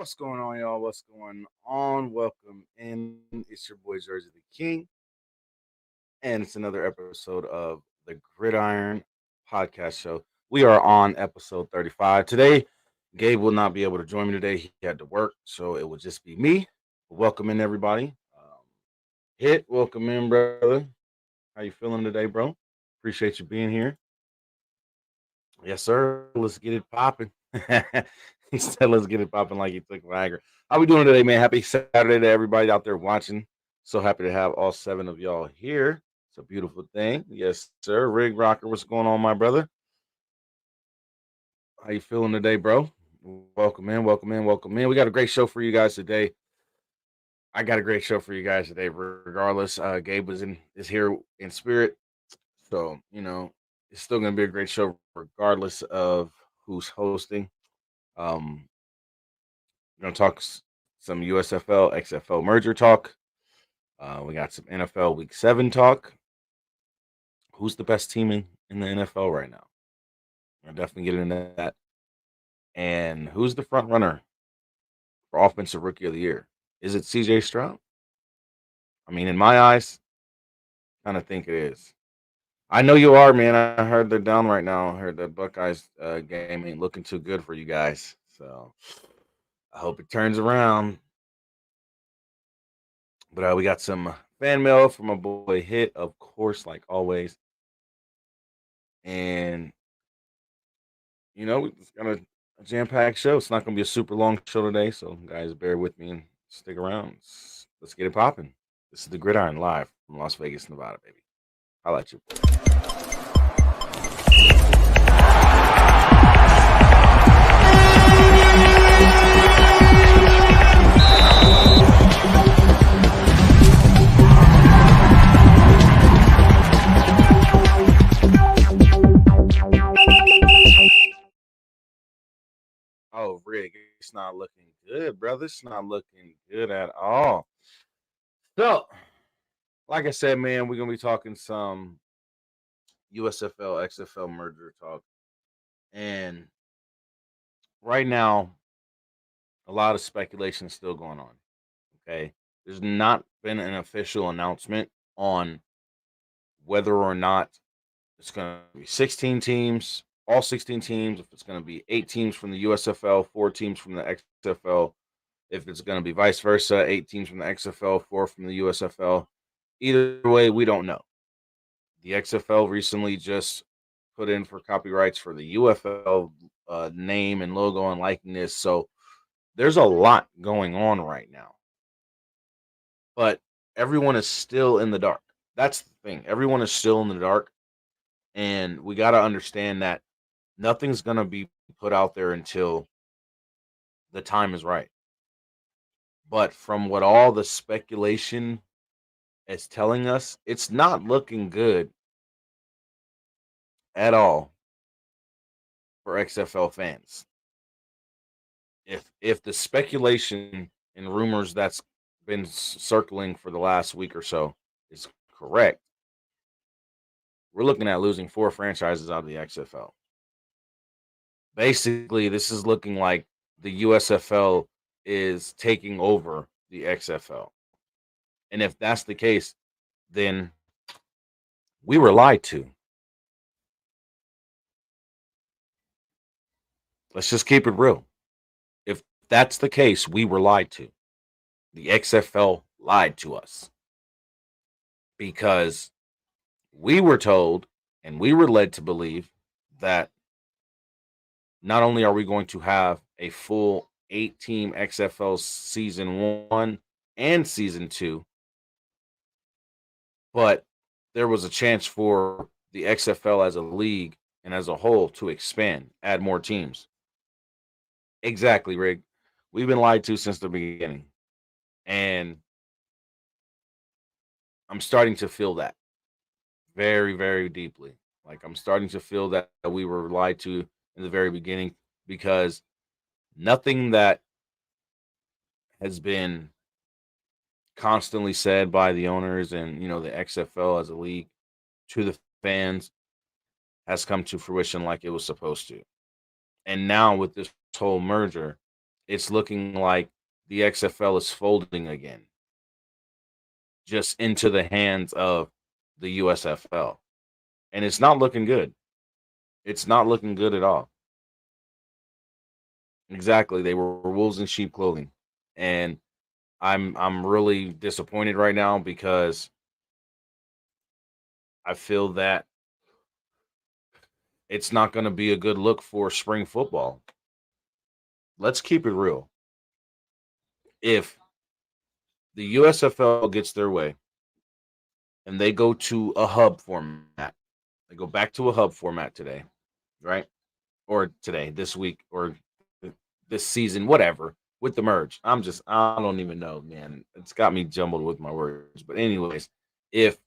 What's going on, y'all? What's going on? Welcome in. It's your boy Jersey the King, and it's another episode of the Gridiron podcast show. We are on episode 35. Today, Gabe will not be able to join me today. He had to work, so it will just be me. Welcome in, everybody. Welcome in, brother. How you feeling today, bro? Appreciate you being here. Yes, sir. Let's get it popping. He said, "Let's get it popping," like he took Viagra. How we doing today, man? Happy Saturday to everybody out there watching. So happy to have all 7 of y'all here. It's a beautiful thing. Yes, sir. Rig Rocker, what's going on, my brother? How you feeling today, bro? Welcome in, welcome in, welcome in. We got a great show for you guys today. I got a great show for you guys today. Regardless, Gabe is here in spirit, so it's still gonna be a great show regardless of who's hosting. We're gonna talk some USFL XFL merger talk. We got some NFL Week 7 talk. Who's the best team in the NFL right now? We'll definitely get into that. And who's the front runner for Offensive Rookie of the Year? Is it CJ Stroud? I mean, in my eyes, kind of think it is. I know you are, man. I heard they're down right now. I heard the Buckeyes game ain't looking too good for you guys. So I hope it turns around. But we got some fan mail from my boy Hit, of course, like always. And it's got a jam-packed show. It's not gonna be a super long show today, so guys, bear with me and stick around. Let's get it popping. This is the Gridiron live from Las Vegas, Nevada, baby. I'll let you. Oh, Rig, it's not looking good, brother. It's not looking good at all. So, like I said, man, we're gonna be talking some USFL XFL merger talk, and right now, a lot of speculation is still going on. Okay, there's not been an official announcement on whether or not it's going to be 16 teams, all 16 teams, if it's going to be 8 teams from the USFL, 4 teams from the XFL, if it's going to be vice versa, 8 teams from the XFL, 4 from the USFL. Either way, we don't know. The XFL recently just put in for copyrights for the UFL name and logo and likeness. So there's a lot going on right now. But everyone is still in the dark. That's the thing. Everyone is still in the dark. And we got to understand that nothing's going to be put out there until the time is right. But from what all the speculation is telling us, it's not looking good at all for XFL fans. If the speculation and rumors that's been circling for the last week or so is correct, we're looking at losing 4 franchises out of the XFL. Basically, this is looking like the USFL is taking over the XFL. And if that's the case, then we were lied to. Let's just keep it real. If that's the case, we were lied to. The XFL lied to us because we were told and we were led to believe that not only are we going to have a full 8-team XFL season 1 and season 2, but there was a chance for the XFL as a league and as a whole to expand, add more teams. Exactly, Rig. We've been lied to since the beginning. And I'm starting to feel that very, very deeply. Like, I'm starting to feel that we were lied to in the very beginning because nothing that has been constantly said by the owners and, the XFL as a league to the fans has come to fruition like it was supposed to. And now with this whole merger, it's looking like the XFL is folding again, just into the hands of the USFL. And it's not looking good. It's not looking good at all. Exactly. They were wolves in sheep clothing. And I'm really disappointed right now because I feel that it's not going to be a good look for spring football. Let's keep it real. If the USFL gets their way and they go to a hub format, they go back to a hub format today, right? Or today, this week, or this season, whatever, with the merge. I don't even know, man. It's got me jumbled with my words. But anyways, if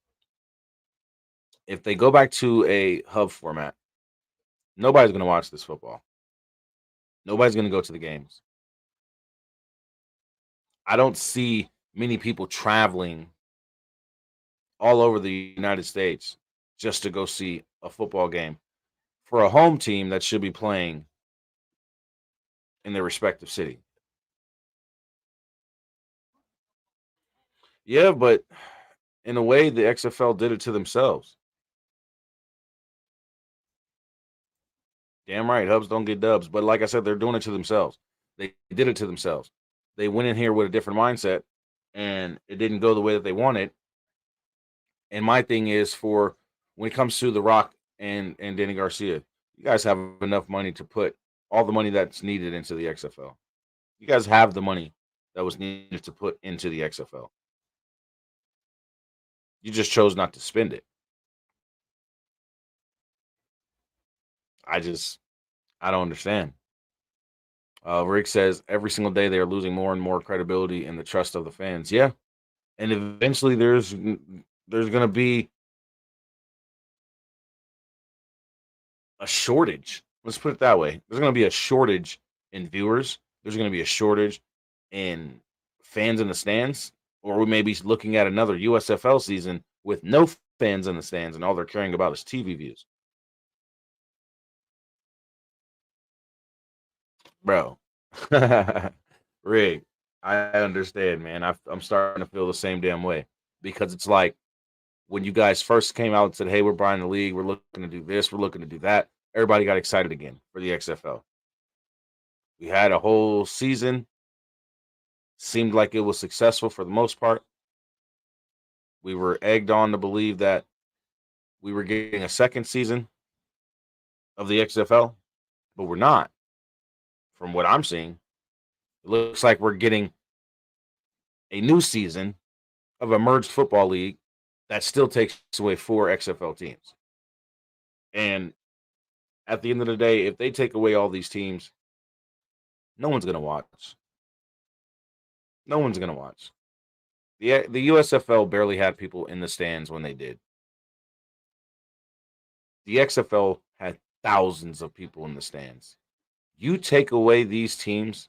they go back to a hub format, nobody's going to watch this football. Nobody's going to go to the games. I don't see many people traveling all over the United States just to go see a football game for a home team that should be playing in their respective city. Yeah, but in a way, the XFL did it to themselves. Damn right, hubs don't get dubs. But like I said, they're doing it to themselves. They did it to themselves. They went in here with a different mindset, and it didn't go the way that they wanted. And my thing is, for when it comes to The Rock and Danny Garcia, you guys have enough money to put all the money that's needed into the XFL. You guys have the money that was needed to put into the XFL. You just chose not to spend it. I just I don't understand. Rick says every single day they are losing more and more credibility and the trust of the fans. Yeah, and eventually there's going to be a shortage. Let's put it that way. There's going to be a shortage in viewers. There's going to be a shortage in fans in the stands, or we may be looking at another USFL season with no fans in the stands, and all they're caring about is TV views. Bro, Rig, I understand, man. I'm starting to feel the same damn way because it's like when you guys first came out and said, "Hey, we're buying the league. We're looking to do this. We're looking to do that." Everybody got excited again for the XFL. We had a whole season. Seemed like it was successful for the most part. We were egged on to believe that we were getting a second season of the XFL, but we're not. From what I'm seeing, it looks like we're getting a new season of a merged football league that still takes away 4 XFL teams. And at the end of the day, if they take away all these teams, no one's going to watch. No one's going to watch. The USFL barely had people in the stands when they did. The XFL had thousands of people in the stands. You take away these teams,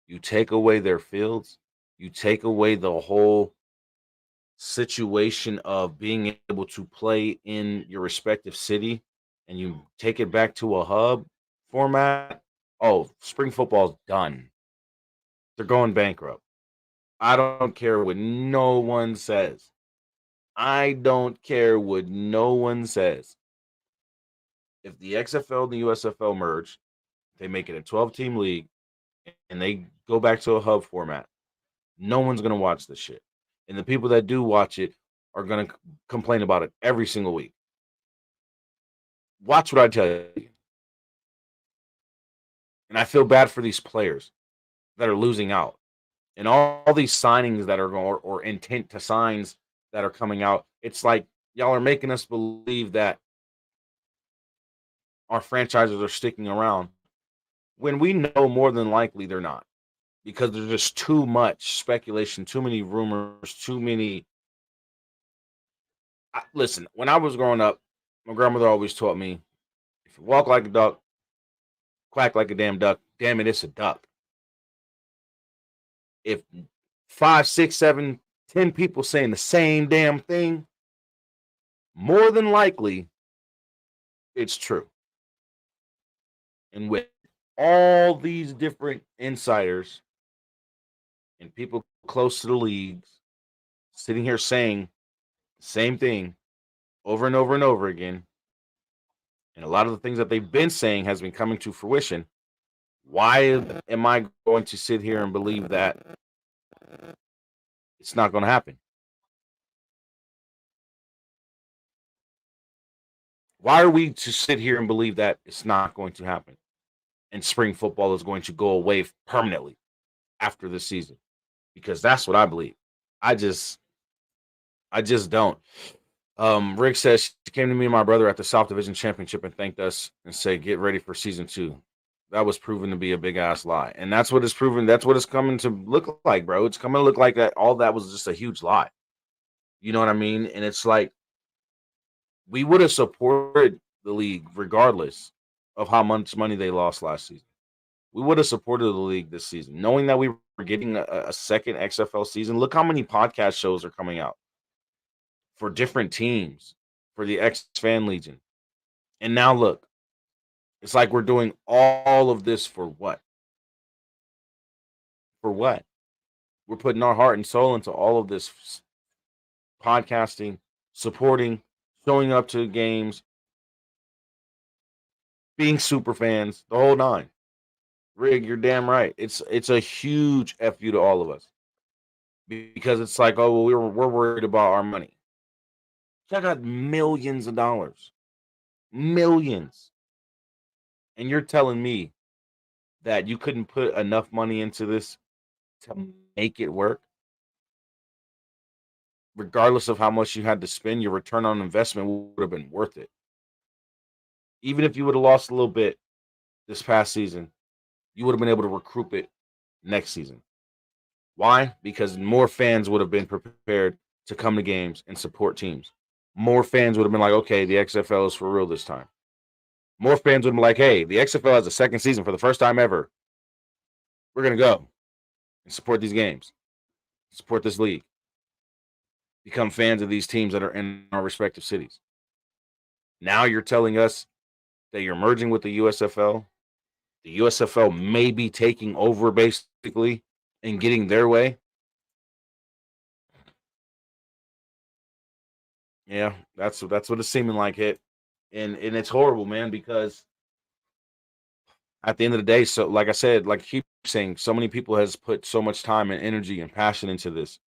you take away their fields, you take away the whole situation of being able to play in your respective city, and you take it back to a hub format. Oh, spring football's done. They're going bankrupt. I don't care what no one says. I don't care what no one says. If the XFL and the USFL merge, they make it a 12-team league, and they go back to a hub format, no one's going to watch this shit. And the people that do watch it are going to complain about it every single week. Watch what I tell you. And I feel bad for these players that are losing out. And all these signings that are going, or intent to signs that are coming out. It's like y'all are making us believe that our franchises are sticking around when we know more than likely they're not, because there's just too much speculation, too many rumors, too many. Listen, when I was growing up, my grandmother always taught me, if you walk like a duck, quack like a damn duck, damn it, it's a duck. If 5, 6, 7, 10 people saying the same damn thing, more than likely it's true. And with all these different insiders and people close to the leagues sitting here saying the same thing over and over and over again, and a lot of the things that they've been saying has been coming to fruition, why am I going to sit here and believe that it's not going to happen? Why are we to sit here and believe that it's not going to happen and spring football is going to go away permanently after this season? Because that's what I believe. I just don't. Rick says she came to me and my brother at the South Division Championship and thanked us and said, "Get ready for season 2." That was proven to be a big ass lie, and that's what it's proven. That's what it's coming to look like, bro. It's coming to look like that. All that was just a huge lie. You know what I mean? And it's like we would have supported the league regardless of how much money they lost last season. We would have supported the league this season, knowing that we were getting a second XFL season. Look how many podcast shows are coming out for different teams, for the X Fan Legion. And now look, it's like we're doing all of this for what? For what? We're putting our heart and soul into all of this podcasting, supporting, showing up to games, being super fans, the whole nine. Rig, you're damn right. It's a huge F you to all of us. Because it's like, oh, well, we're worried about our money. I got millions of dollars. Millions. And you're telling me that you couldn't put enough money into this to make it work? Regardless of how much you had to spend, your return on investment would have been worth it. Even if you would have lost a little bit this past season, you would have been able to recoup it next season. Why? Because more fans would have been prepared to come to games and support teams. More fans would have been like, okay, the XFL is for real this time. More fans would have been like, hey, the XFL has a second season for the first time ever. We're going to go and support these games, support this league, become fans of these teams that are in our respective cities. Now you're telling us that you're merging with the USFL. The USFL may be taking over basically and getting their way. Yeah, that's what it's seeming like, Hit. And it's horrible, man, because at the end of the day, so like I said, like I keep saying, so many people has put so much time and energy and passion into this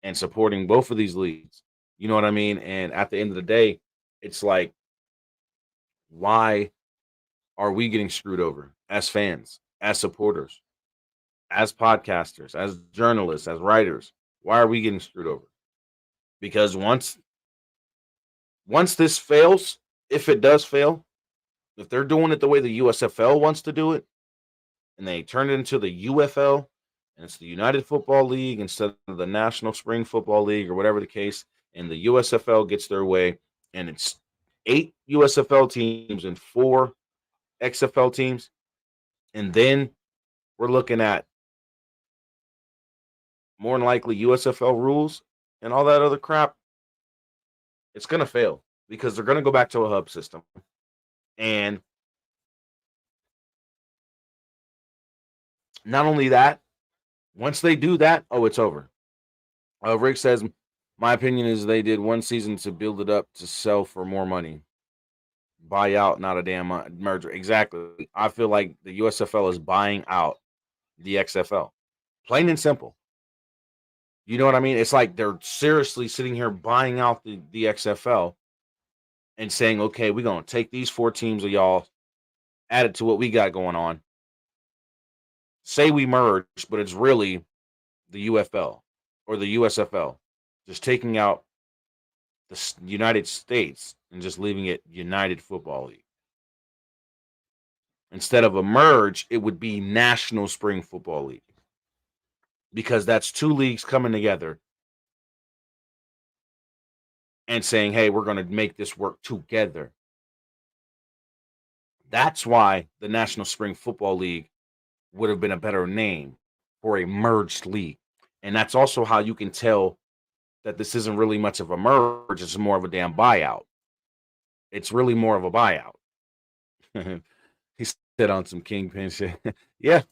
and supporting both of these leagues. You know what I mean? And at the end of the day, it's like, why are we getting screwed over as fans, as supporters, as podcasters, as journalists, as writers? Why are we getting screwed over? Because once this fails, if it does fail, if they're doing it the way the USFL wants to do it, and they turn it into the UFL, and it's the United Football League instead of the National Spring Football League or whatever the case, and the USFL gets their way, and it's 8 USFL teams and 4 XFL teams, and then we're looking at more than likely USFL rules and all that other crap, it's going to fail because they're going to go back to a hub system. And not only that, once they do that, oh, it's over. Rick says, my opinion is they did one season to build it up to sell for more money. Buy out, not a damn merger. Exactly. I feel like the USFL is buying out the XFL. Plain and simple. You know what I mean? It's like they're seriously sitting here buying out the XFL and saying, okay, we're going to take these 4 teams of y'all, add it to what we got going on. Say we merge, but it's really the UFL or the USFL, just taking out the United States and just leaving it United Football League. Instead of a merge, it would be National Spring Football League because that's 2 leagues coming together and saying, hey, we're going to make this work together. That's why the National Spring Football League would have been a better name for a merged league. And that's also how you can tell that this isn't really much of a merge. It's more of a damn buyout. It's really more of a buyout. He said on some kingpin shit. Yeah,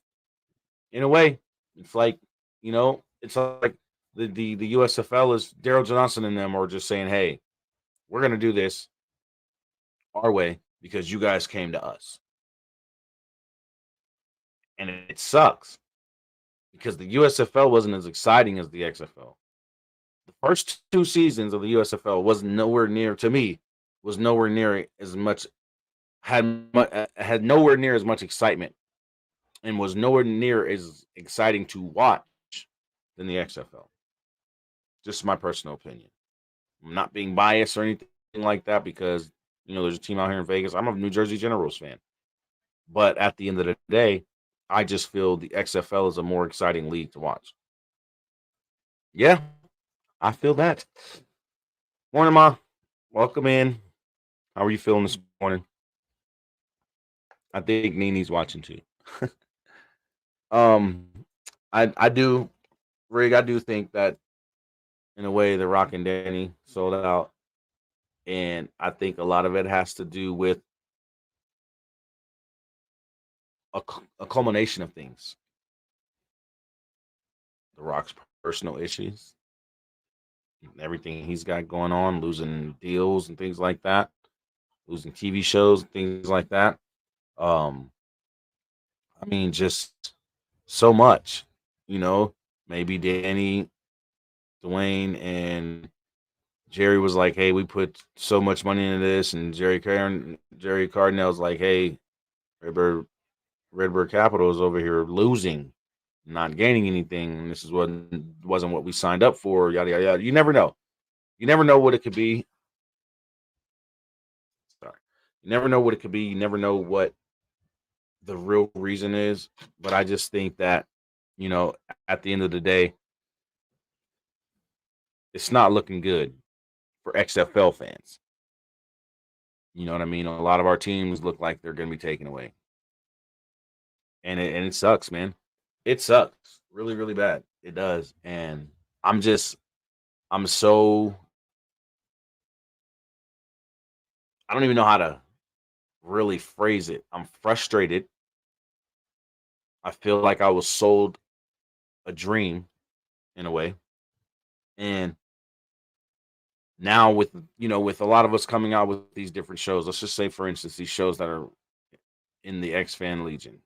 in a way, it's like It's like the USFL is Daryl Johnson and them are just saying, hey, we're going to do this our way because you guys came to us. And it sucks because the USFL wasn't as exciting as the XFL. The first 2 seasons of the USFL was nowhere near, to me, was nowhere near as much, had nowhere near as much excitement and was nowhere near as exciting to watch than the XFL. Just my personal opinion. I'm not being biased or anything like that because, there's a team out here in Vegas. I'm a New Jersey Generals fan. But at the end of the day, I just feel the XFL is a more exciting league to watch. Yeah, I feel that. Morning, Ma. Welcome in. How are you feeling this morning? I think Nini's watching too. um, I do, Rig. I do think that in a way, the Rock and Danny sold out, and I think a lot of it has to do with a culmination of things. The Rock's personal issues, everything he's got going on, losing deals and things like that, losing TV shows, things like that. Um, I mean, just so much, you know. Maybe Danny, Dwayne, and Jerry was like, "Hey, we put so much money into this," and Jerry Cardinale's like, "Hey, Redbird Capital is over here losing, not gaining anything. And this is what wasn't what we signed up for." Yada yada yada. You never know. You never know what it could be. Sorry, you never know what it could be. You never know what the real reason is. But I just think that, you know, at the end of the day, it's not looking good for XFL fans. You know what I mean? A lot of our teams look like they're going to be taken away, and it sucks, man. It sucks really, really bad. It does, and I'm just I'm so I don't even know how to really phrase it. I'm frustrated. I feel like I was sold a dream in a way, and now with a lot of us coming out with these different shows. Let's just say, for instance, these shows that are in the X Fan Legion,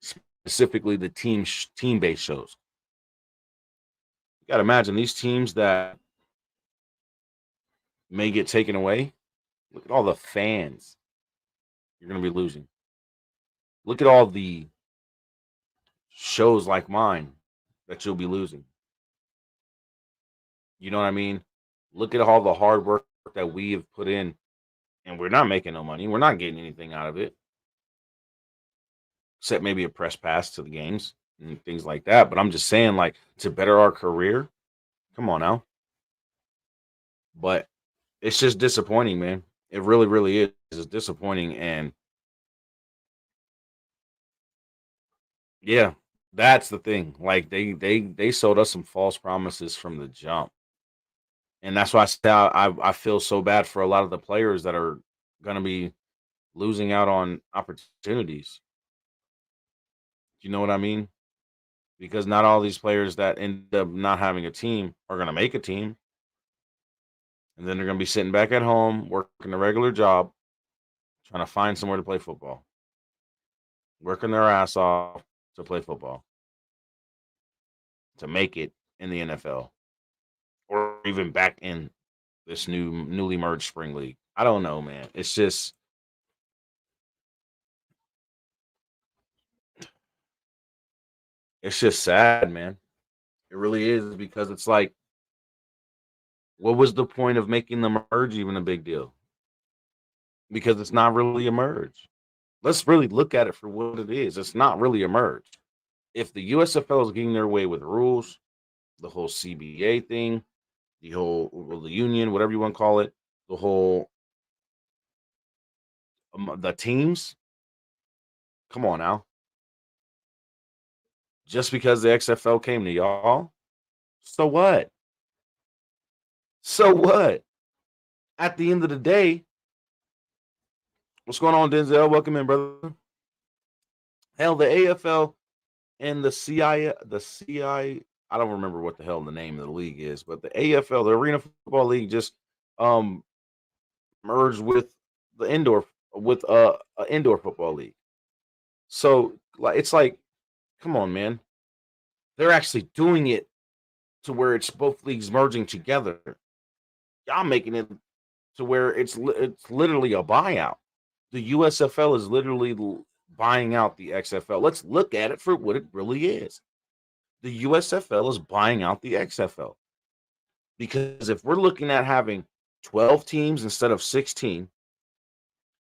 specifically the team based shows. You got to imagine these teams that may get taken away. Look at all the fans you're going to be losing. Look at all the shows like mine that you'll be losing. You know what I mean? Look at all the hard work that we have put in, and we're not making no money. We're not getting anything out of it, except maybe a press pass to the games and things like that. But I'm just saying, like, to better our career, come on now. But it's just disappointing, man. It really, really is. It's disappointing. And yeah, that's the thing. Like they sold us some false promises from the jump. And that's why I feel so bad for a lot of the players that are gonna be losing out on opportunities. You know what I mean? Because not all these players that end up not having a team are gonna make a team. And then they're gonna be sitting back at home, working a regular job, trying to find somewhere to play football, working their ass off to play football, to make it in the NFL, or even back in this newly merged spring league. I don't know, man. It's just sad, man. It really is because it's like, what was the point of making the merge even a big deal? Because it's not really a merge. Let's really look at it for what it is. It's not really a merge. If the USFL is getting their way with rules, the whole CBA thing, the union, whatever you want to call it, the whole the teams. Come on now, just because the XFL came to y'all, so what? So what? At the end of the day, what's going on, Denzel? Welcome in, brother. Hell, the AFL and I don't remember what the hell the name of the league is, but the AFL, the Arena Football League, just um merged with the indoor with a indoor football league. So like it's like, come on, man. They're actually doing it to where it's both leagues merging together. Y'all making it to where it's literally a buyout. The USFL is literally buying out the XFL. Let's look at it for what it really is. The USFL is buying out the XFL. Because if we're looking at having 12 teams instead of 16,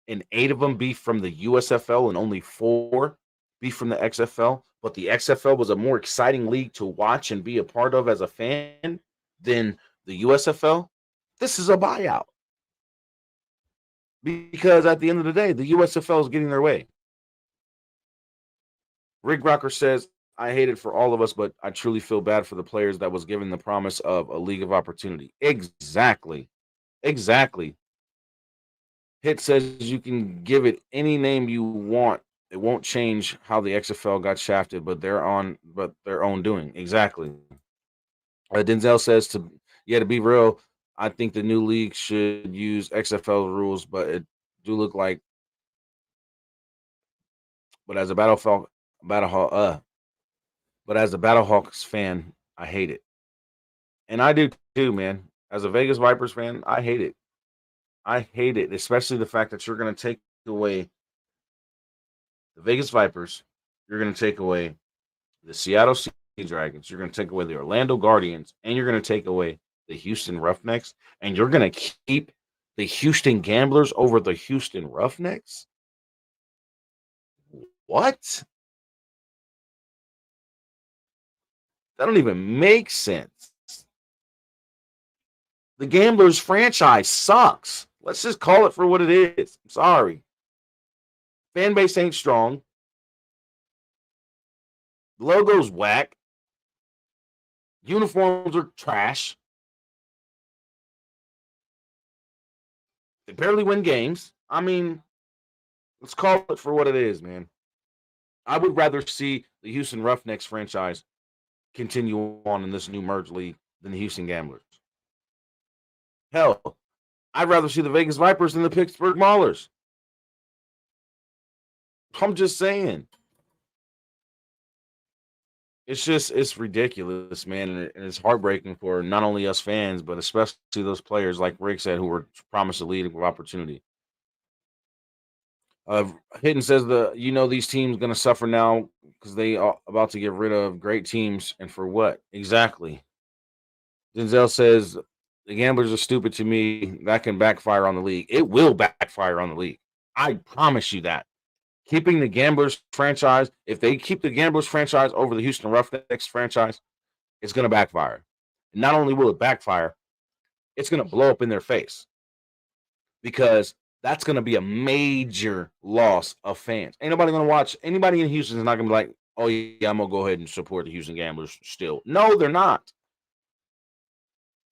and 8 of them be from the USFL and only 4 be from the XFL, but the XFL was a more exciting league to watch and be a part of as a fan than the USFL, this is a buyout. Because at the end of the day, the USFL is getting their way. Rick Rocker says, I hate it for all of us, but I truly feel bad for the players that was given the promise of a league of opportunity. Exactly. Exactly. Hit says you can give it any name you want. It won't change how the XFL got shafted, but their own doing. Exactly. Denzel says to be real, I think the new league should use XFL rules, but it do look like. But as a but as a Battlehawks fan, I hate it, and I do too, man. As a Vegas Vipers fan, I hate it. I hate it, especially the fact that you're going to take away the Vegas Vipers, you're going to take away the Seattle Sea Dragons, you're going to take away the Orlando Guardians, and you're going to take away the Houston Roughnecks, and you're going to keep the Houston Gamblers over the Houston Roughnecks? What? That don't even make sense. The Gamblers franchise sucks. Let's just call it for what it is. I'm sorry. Fan base ain't strong. The logo's whack. Uniforms are trash. They barely win games. I mean, let's call it for what it is, man. I would rather see the Houston Roughnecks franchise continue on in this new merge league than the Houston Gamblers. Hell, I'd rather see the Vegas Vipers than the Pittsburgh Maulers. I'm just saying. It's ridiculous, man, and it's heartbreaking for not only us fans, but especially those players, like Rick said, who were promised a league of opportunity. Hidden says these teams going to suffer now because they are about to get rid of great teams, and for what exactly? Denzel says the Gamblers are stupid to me. That can backfire on the league. It will backfire on the league. I promise you that. Keeping the Gamblers franchise, if they keep the Gamblers franchise over the Houston Roughnecks franchise, it's going to backfire. And not only will it backfire, it's going to blow up in their face because that's going to be a major loss of fans. Ain't nobody going to watch. Anybody in Houston is not going to be like, oh, yeah, I'm going to go ahead and support the Houston Gamblers still. No, they're not.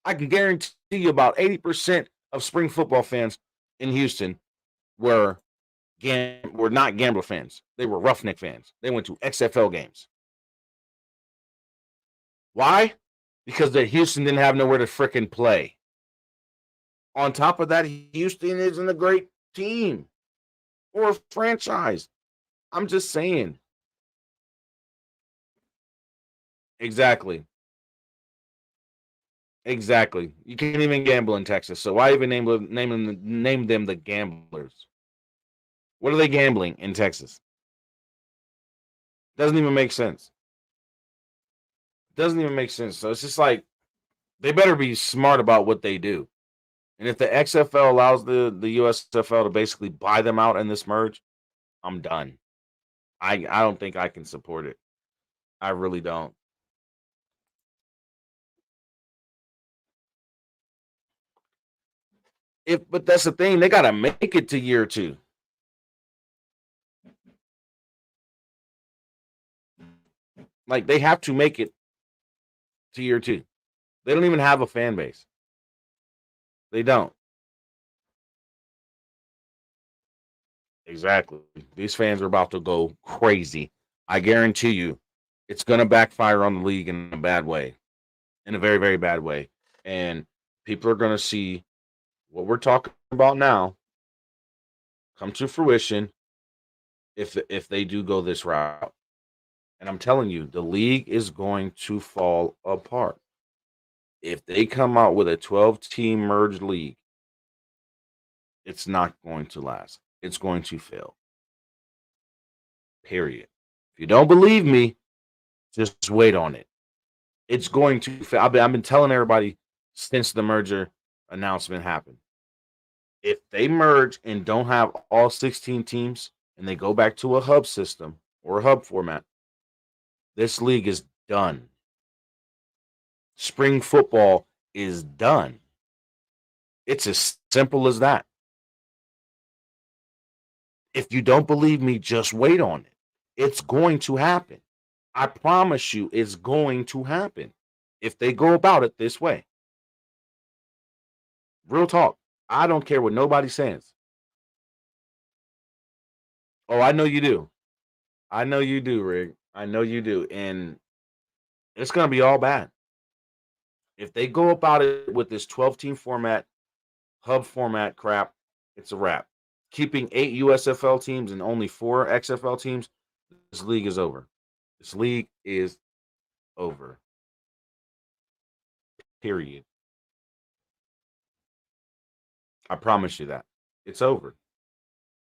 I can guarantee you about 80% of spring football fans in Houston were not Gambler fans. They were Roughneck fans. They went to XFL games. Why? Because the Houston didn't have nowhere to frickin' play. On top of that, Houston isn't a great team or a franchise. I'm just saying. Exactly. Exactly. You can't even gamble in Texas. So why even name them the Gamblers? What are they gambling in Texas? Doesn't even make sense. Doesn't even make sense. So it's just like they better be smart about what they do. And if the XFL allows the USFL to basically buy them out in this merge, I'm done. I don't think I can support it. I really don't. But that's the thing, they gotta make it to year 2. Like they have to make it to year 2. They don't even have a fan base. They don't. Exactly. These fans are about to go crazy. I guarantee you. it's going to backfire on the league in a bad way, in a very, very bad way. And people are going to see what we're talking about now come to fruition if they do go this route. And I'm telling you, the league is going to fall apart. If they come out with a 12-team merged league, it's not going to last. It's going to fail. Period. If you don't believe me, just wait on it. It's going to fail. I've been telling everybody since the merger announcement happened. If they merge and don't have all 16 teams and they go back to a hub system or a hub format, this league is done. Spring football is done. It's as simple as that. If you don't believe me, just wait on it. It's going to happen. I promise you, it's going to happen if they go about it this way. Real talk. I don't care what nobody says. Oh, I know you do. I know you do, Rig. I know you do. And it's going to be all bad. If they go about it with this 12-team format, hub format crap, it's a wrap. Keeping 8 USFL teams and only 4 XFL teams, this league is over. This league is over. Period. I promise you that. It's over.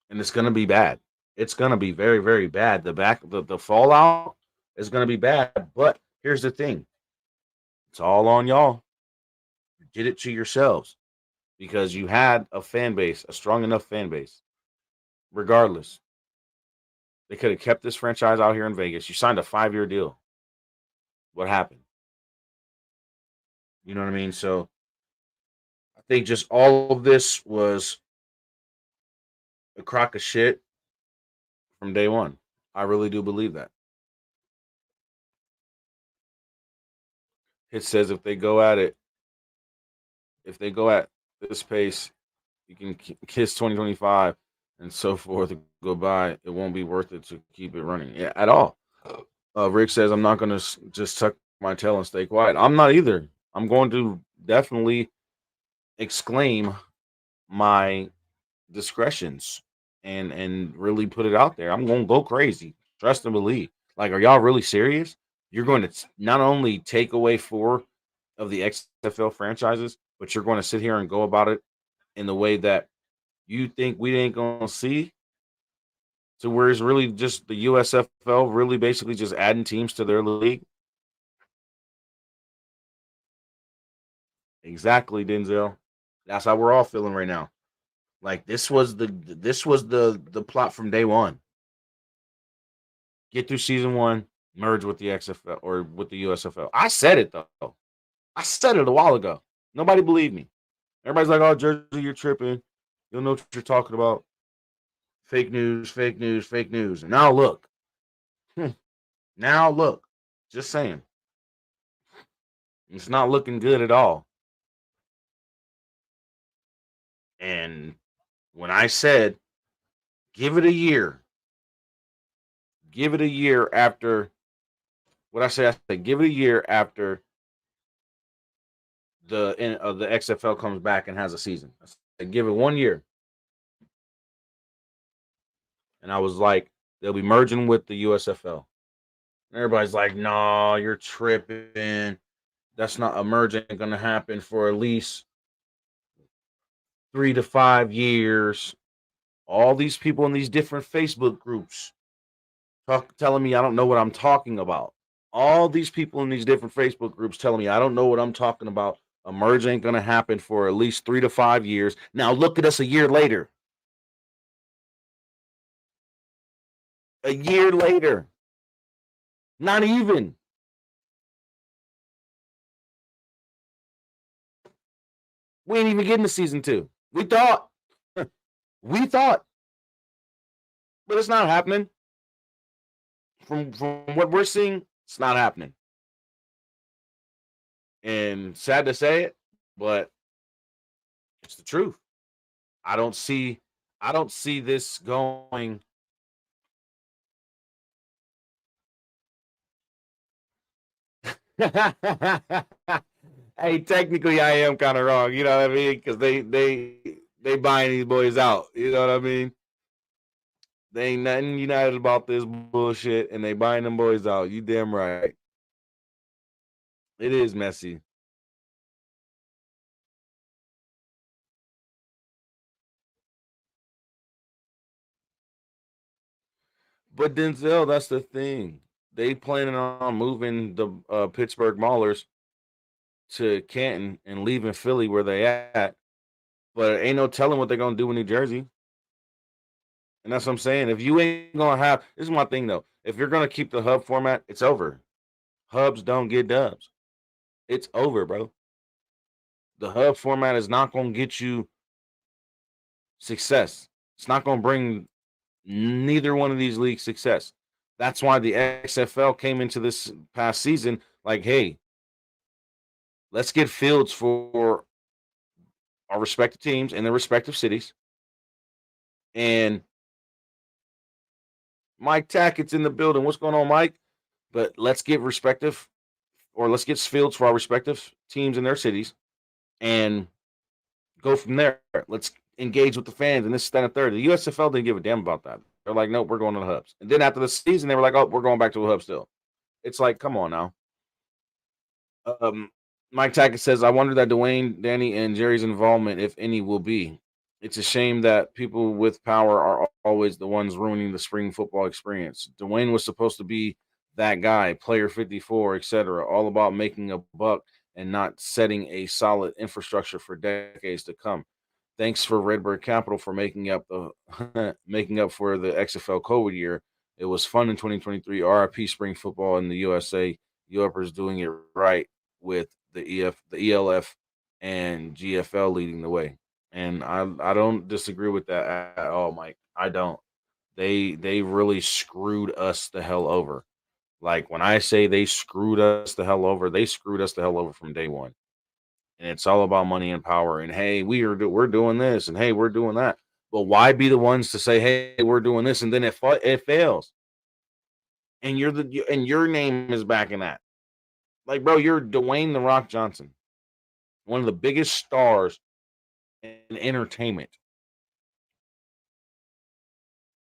And it's going to be bad. It's going to be very, very bad. The fallout is going to be bad. But here's the thing. It's all on y'all. You did it to yourselves because you had a fan base, a strong enough fan base. Regardless, they could have kept this franchise out here in Vegas. You signed a 5-year deal. What happened? You know what I mean? So I think just all of this was a crock of shit from day one. I really do believe that. It says if they go at it, if they go at this pace, you can kiss 2025 and so forth. Goodbye. It won't be worth it to keep it running at all. Rick says I'm not going to just tuck my tail and stay quiet. I'm not either. I'm going to definitely exclaim my discretions and really put it out there. I'm going to go crazy. Trust and believe. Like, are y'all really serious? You're going to not only take away 4 of the XFL franchises, but you're going to sit here and go about it in the way that you think we ain't going to see. So where it's really just the USFL really basically just adding teams to their league. Exactly, Denzel. That's how we're all feeling right now. Like this was the plot from day one. Get through season 1, merge with the XFL or with the USFL. I said it though. I said it a while ago. Nobody believed me. Everybody's like, "Oh, Jersey, you're tripping. You'll know what you're talking about. Fake news, fake news, fake news." And now look. Now look. Just saying. It's not looking good at all. And when I said, give it a year, after what I said, give it a year after the XFL comes back and has a season. I said, give it 1 year. And I was like, they'll be merging with the USFL. And everybody's like, no, you're tripping. That's not a merge ain't gonna happen for at least 3 to 5 years. All these people in these different Facebook groups telling me I don't know what I'm talking about. All these people in these different Facebook groups telling me I don't know what I'm talking about. A merge ain't gonna happen for at least 3 to 5 years. Now look at us a year later. A year later. Not even. We ain't even getting to season 2. We thought. We thought. But it's not happening. From what we're seeing, it's not happening. And sad to say it, but it's the truth. I don't see this going Hey, technically, I am kind of wrong. You know what I mean? Because they buying these boys out. You know what I mean? They ain't nothing united about this bullshit, and they buying them boys out. You damn right. It is messy. But Denzel, that's the thing. They planning on moving the Pittsburgh Maulers to Canton and leaving Philly where they at. But ain't no telling what they're gonna do in New Jersey. And that's what I'm saying. If you ain't gonna have, this is my thing though. If you're gonna keep the hub format, it's over. Hubs don't get dubs. It's over, bro. The hub format is not gonna get you success. It's not gonna bring neither one of these leagues success. That's why the XFL came into this past season like, hey, let's get fields for our respective teams in their respective cities. And Mike Tackett's in the building. What's going on, Mike? But let's get respective, or let's get fields for our respective teams in their cities and go from there. Let's engage with the fans and this, that, and third. The USFL didn't give a damn about that. They're like, nope, we're going to the hubs. And then after the season, they were like, oh, we're going back to the hub still. It's like, come on now. Um, Mike Tackett says, I wonder that Dwayne, Danny, and Jerry's involvement, if any, will be. It's a shame that people with power are always the ones ruining the spring football experience. Dwayne was supposed to be that guy, player 54, etc., all about making a buck and not setting a solid infrastructure for decades to come. Thanks for Redbird Capital for making up the making up for the XFL COVID year. It was fun in 2023. RIP spring football in the USA. Europe's doing it right with the ELF, and GFL leading the way. And I don't disagree with that at all, Mike. I don't. They really screwed us the hell over. Like when I say they screwed us the hell over, they screwed us the hell over from day one. And it's all about money and power. And hey, we're doing this, and hey, we're doing that. But why be the ones to say, hey, we're doing this, and then it fails, and your name is backing that. Like, bro, you're Dwayne the Rock Johnson, one of the biggest stars in entertainment,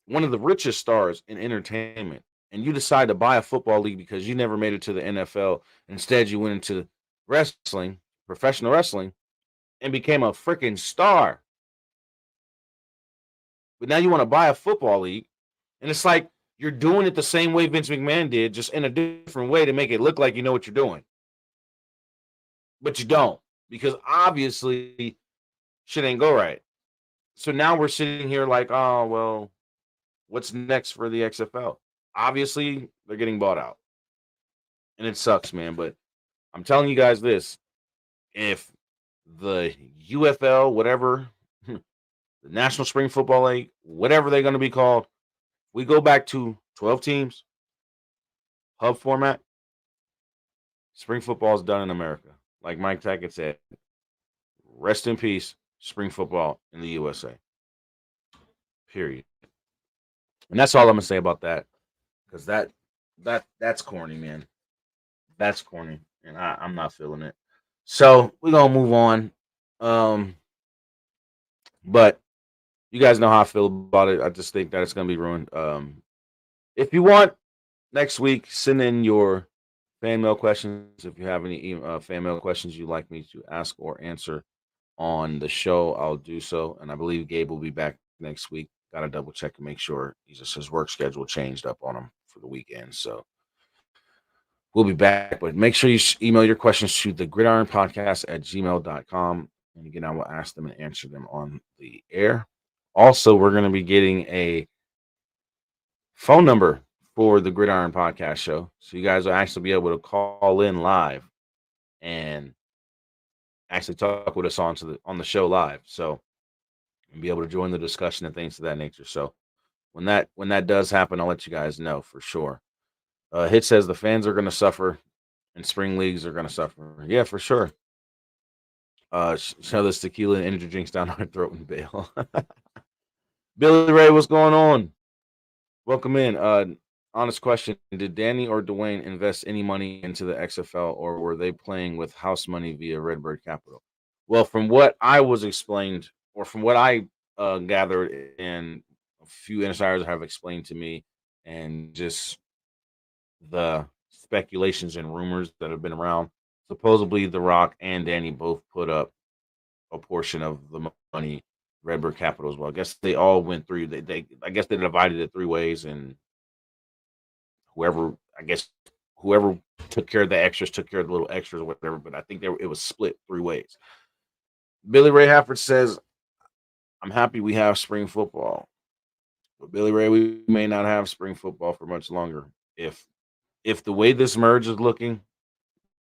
one of the richest stars in entertainment, and you decide to buy a football league because you never made it to the NFL. Instead, you went into wrestling, professional wrestling, and became a freaking star. But now you want to buy a football league, and it's like you're doing it the same way Vince McMahon did, just in a different way to make it look like you know what you're doing. But you don't, because obviously shit ain't go right. So now we're sitting here like, oh, well, what's next for the XFL? Obviously, they're getting bought out. And it sucks, man. But I'm telling you guys this, if the UFL, whatever, the National Spring Football League, whatever they're going to be called, we go back to 12 teams, hub format, spring football is done in America. Like Mike Tackett said, rest in peace, spring football in the USA. Period. And that's all I'm gonna say about that. Because that's corny, man. That's corny. And I'm not feeling it. So we're gonna move on. But you guys know how I feel about it. I just think that it's gonna be ruined. If you want next week, send in your fan mail questions. If you have any fan mail questions you'd like me to ask or answer on the show, I'll do so. And I believe Gabe will be back next week. Got to double check and make sure his work schedule changed up on him for the weekend. So we'll be back. But make sure you email your questions to the Gridiron Podcast at gmail.com. And again, I will ask them and answer them on the air. Also, we're going to be getting a phone number for the Gridiron Podcast show. So you guys will actually be able to call in live and actually talk with us on the show live. So and be able to join the discussion and things of that nature. So when that does happen, I'll let you guys know for sure. Hit says the fans are going to suffer and spring leagues are going to suffer. Yeah, for sure. Show this tequila and energy drinks down our throat and bail. Billy Ray, what's going on? Welcome in. honest question: did Danny or Dwayne invest any money into the XFL, or were they playing with house money via Redbird Capital? Well, from what I was explained, or from what I gathered, and a few insiders have explained to me, and just the speculations and rumors that have been around, supposedly The Rock and Danny both put up a portion of the money Redbird Capital as well. I guess they all went through. They I guess they divided it three ways, and whoever I guess whoever took care of the extras took care of the little extras or whatever. But I think it was split three ways. Billy Ray Hafford says, "I'm happy we have spring football, but Billy Ray, we may not have spring football for much longer. If the way this merge is looking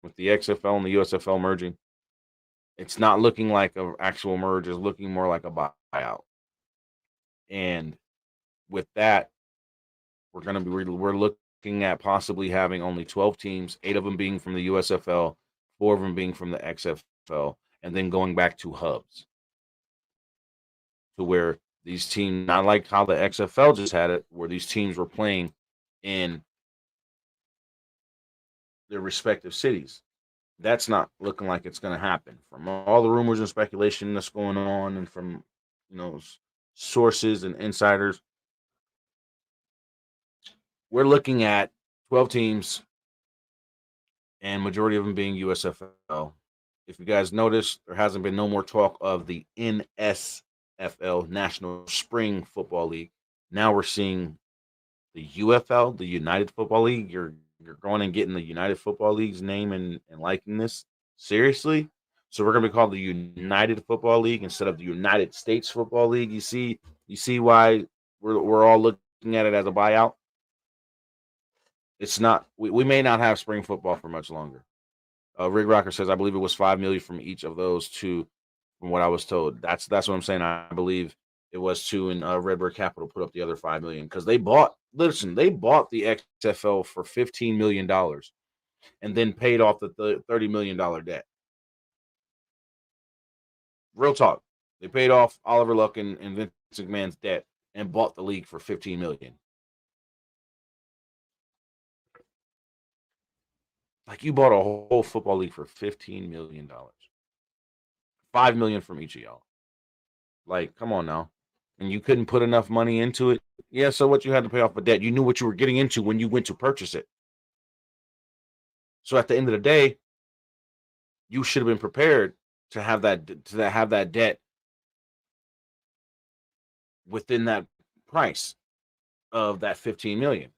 with the XFL and the USFL merging, it's not looking like an actual merge. It's looking more like a buyout. And with that, we're looking at possibly having only 12 teams, 8 of them being from the USFL, 4 of them being from the XFL, and then going back to hubs to where these teams, not like how the XFL just had it, where these teams were playing in their respective cities. That's not looking like it's going to happen. From all the rumors and speculation that's going on, and from sources and insiders, we're looking at 12 teams, and majority of them being USFL. If you guys notice, there hasn't been no more talk of the NSFL, National Spring Football League. Now we're seeing the UFL, the United Football League. You're going and getting the United Football League's name and liking this seriously. So we're gonna be called the United Football League instead of the United States Football League. You see why we're all looking at it as a buyout. It's not. We may not have spring football for much longer. Rig Rocker says, I believe it was $5 million from each of those two, from what I was told. That's what I'm saying. I believe it was two, and Redbird Capital put up the other $5 million because they bought. Listen, they bought the XFL for $15 million and then paid off the $30 million debt. Real talk. They paid off Oliver Luck and Vince McMahon's debt and bought the league for $15 million. Like, you bought a whole football league for $15 million. $5 million from each of y'all. Like, come on now. And you couldn't put enough money into it. Yeah, so what? You had to pay off a debt. You knew what you were getting into when you went to purchase it. So at the end of the day, you should have been prepared to have that debt within that price of that 15 million.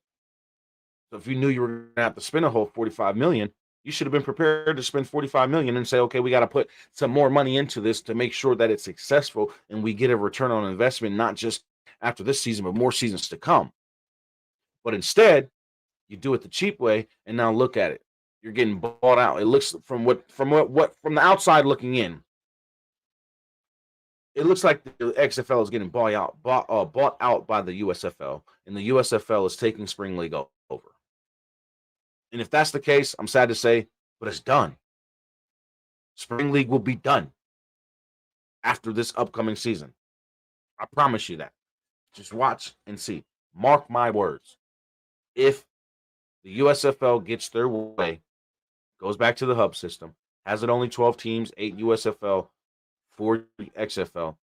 So if you knew you were going to have to spend a whole 45 million, you should have been prepared to spend 45 million and say, okay, we got to put some more money into this to make sure that it's successful and we get a return on investment, not just after this season, but more seasons to come. But instead, you do it the cheap way, and now look at it. You're getting bought out. It looks from the outside looking in, it looks like the XFL is getting bought out by the USFL, and the USFL is taking Spring League over. And if that's the case, I'm sad to say, but it's done. Spring League will be done after this upcoming season. I promise you that. Just watch and see. Mark my words. If the USFL gets their way, goes back to the hub system, has it only 12 teams, 8 USFL, 4 XFL,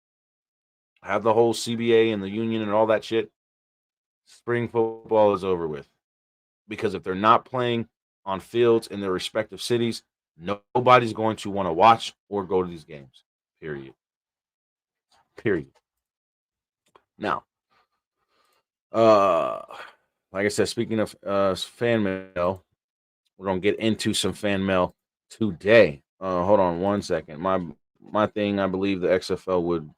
have the whole CBA and the union and all that shit, spring football is over with. Because if they're not playing on fields in their respective cities, nobody's going to want to watch or go to these games. Period. Now, like I said, speaking of fan mail, we're gonna get into some fan mail today. Hold on one second. My thing, I believe the XFL would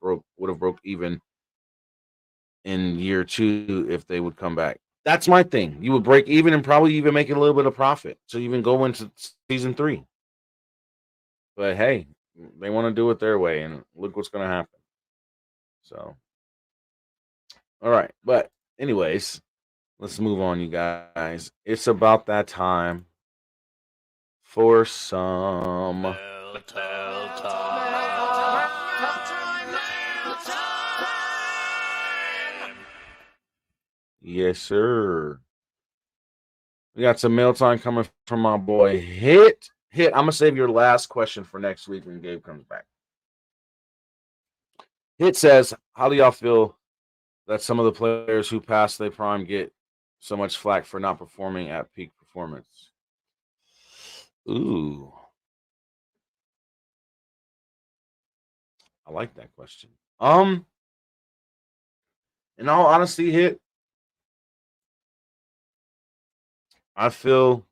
have broke even in year 2 if they would come back. That's my thing. You would break even and probably even make a little bit of profit. So even go into season 3. But hey, they want to do it their way, and look what's going to happen. So, all right. But anyways, let's move on, you guys. It's about that time for some Yes, sir. We got some mail time coming from my boy Hit. Hit, I'm gonna save your last question for next week when Gabe comes back. Hit says, how do y'all feel that some of the players who pass their prime get so much flack for not performing at peak performance? Ooh, I like that question. In all honesty, Hit, I feel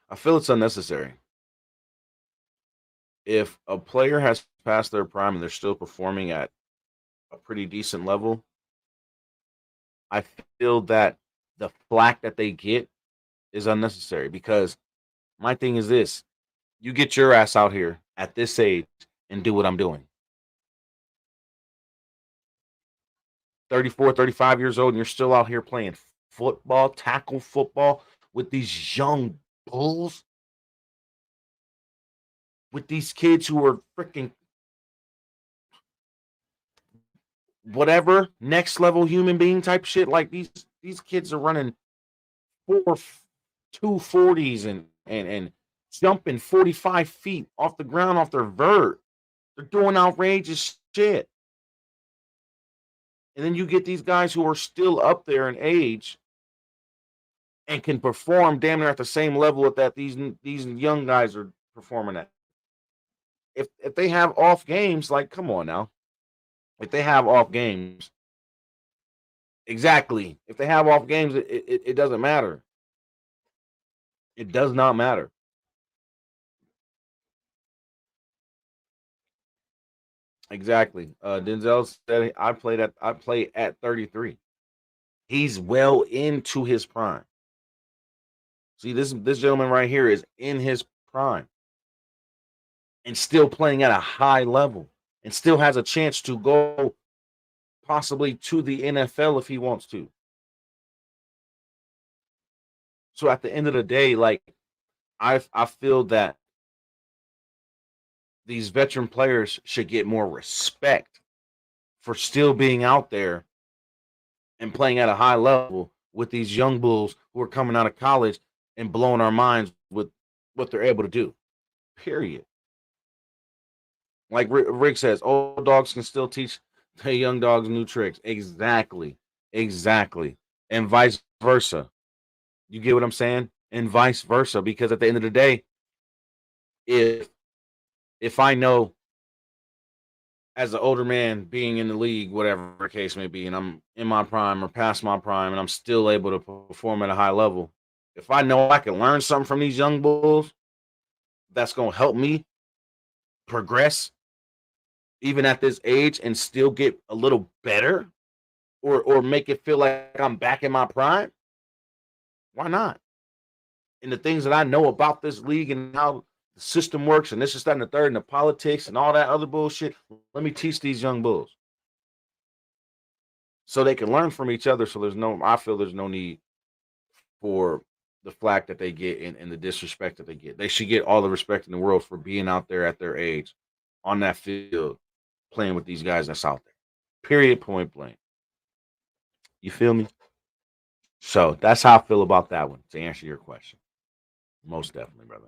it's unnecessary. If a player has passed their prime and they're still performing at a pretty decent level, I feel that the flack that they get is unnecessary because my thing is this: you get your ass out here at this age and do what I'm doing. 34, 35 years old, and you're still out here playing football, tackle football with these young bulls, with these kids who are freaking whatever next level human being type shit. Like these kids are running 240s and jumping 45 feet off the ground off their vert. They're doing outrageous shit. And then you get these guys who are still up there in age and can perform damn near at the same level that these young guys are performing at. If they have off games, like come on now. If they have off games, exactly. If they have off games, it doesn't matter. It does not matter. Exactly. Denzel said I play at 33. He's well into his prime. See, this gentleman right here is in his prime and still playing at a high level and still has a chance to go possibly to the NFL if he wants to. So at the end of the day, like I feel that these veteran players should get more respect for still being out there and playing at a high level with these young bulls who are coming out of college and blowing our minds with what they're able to do. Period. Like Rick says, old dogs can still teach the young dogs new tricks. Exactly. Exactly. And vice versa. You get what I'm saying? And vice versa. Because at the end of the day, if I know as an older man being in the league, whatever the case may be, and I'm in my prime or past my prime, and I'm still able to perform at a high level, if I know I can learn something from these young bulls, that's going to help me progress even at this age and still get a little better or make it feel like I'm back in my prime, why not? And the things that I know about this league and how the system works and this is that and the third and the politics and all that other bullshit, let me teach these young bulls so they can learn from each other. So I feel there's no need for the flack that they get and the disrespect that they get. They should get all the respect in the world for being out there at their age on that field playing with these guys that's out there. Period, point blank. You feel me? So that's how I feel about that one, to answer your question. Most definitely, brother.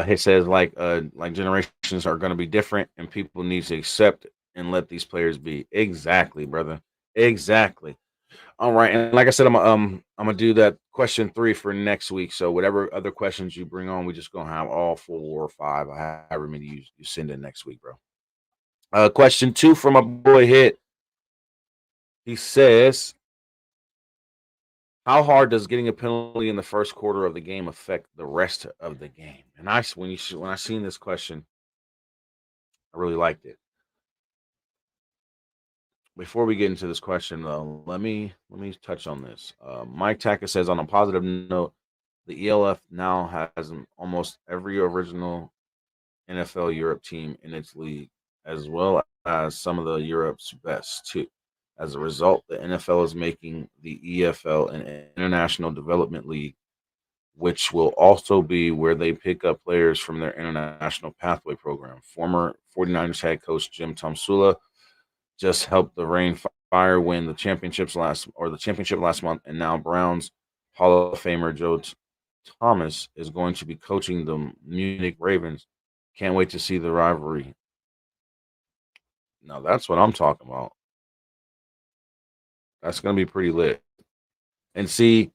He says like generations are going to be different, and people need to accept and let these players be. Exactly, brother. Exactly. All right, and like I said, I'm gonna do that question 3 for next week. So whatever other questions you bring on, we just gonna have all 4 or 5, however many you send in next week, bro. Question 2 from my boy Hit. He says, how hard does getting a penalty in the first quarter of the game affect the rest of the game? And when I seen this question, I really liked it. Before we get into this question, though, let me touch on this. Mike Taka says, on a positive note, the ELF now has almost every original NFL Europe team in its league, as well as some of the Europe's best too. As a result, the NFL is making the EFL an international development league, which will also be where they pick up players from their international pathway program. Former 49ers head coach Jim Tomsula just helped the Rain Fire win the championship last month, and now Browns Hall of Famer Joe Thomas is going to be coaching the Munich Ravens. Can't wait to see the rivalry. Now that's what I'm talking about. That's going to be pretty lit. And see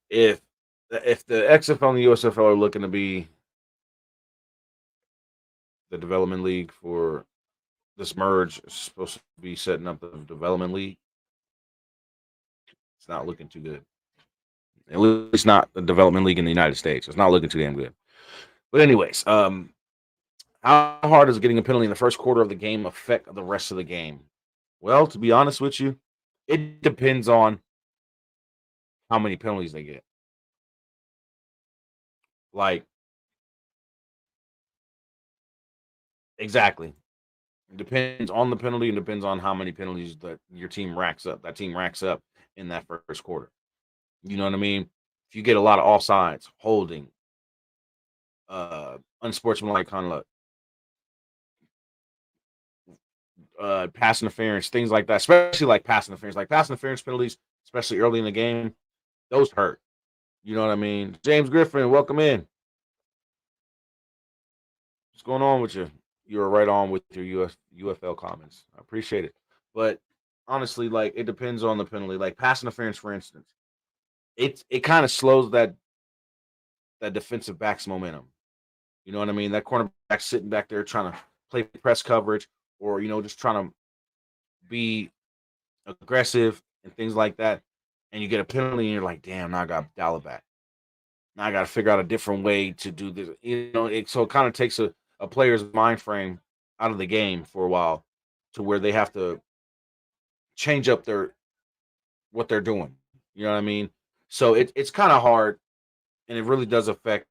if the XFL and the USFL are looking to be the development league for this merge, is supposed to be setting up the development league. It's not looking too good. At least not the development league in the United States. It's not looking too damn good. But anyways, how hard does getting a penalty in the first quarter of the game affect the rest of the game? Well, to be honest with you, it depends on how many penalties they get. Like, exactly. It depends on the penalty and depends on how many penalties that your team racks up. That team racks up in that first quarter. You know what I mean? If you get a lot of offsides, holding, unsportsmanlike conduct, pass interference, things like that, especially like pass interference. Like pass interference penalties, especially early in the game, those hurt. You know what I mean? James Griffin, welcome in. What's going on with you? You were right on with your UFL comments. I appreciate it. But honestly, like it depends on the penalty. Like pass interference, for instance, it kind of slows that defensive back's momentum. You know what I mean? That cornerback sitting back there trying to play press coverage or just trying to be aggressive and things like that. And you get a penalty and you're like, damn, now I got to dial it back. Now I got to figure out a different way to do this. So it kind of takes a player's mind frame out of the game for a while to where they have to change up what they're doing. You know what I mean? So it's kind of hard, and it really does affect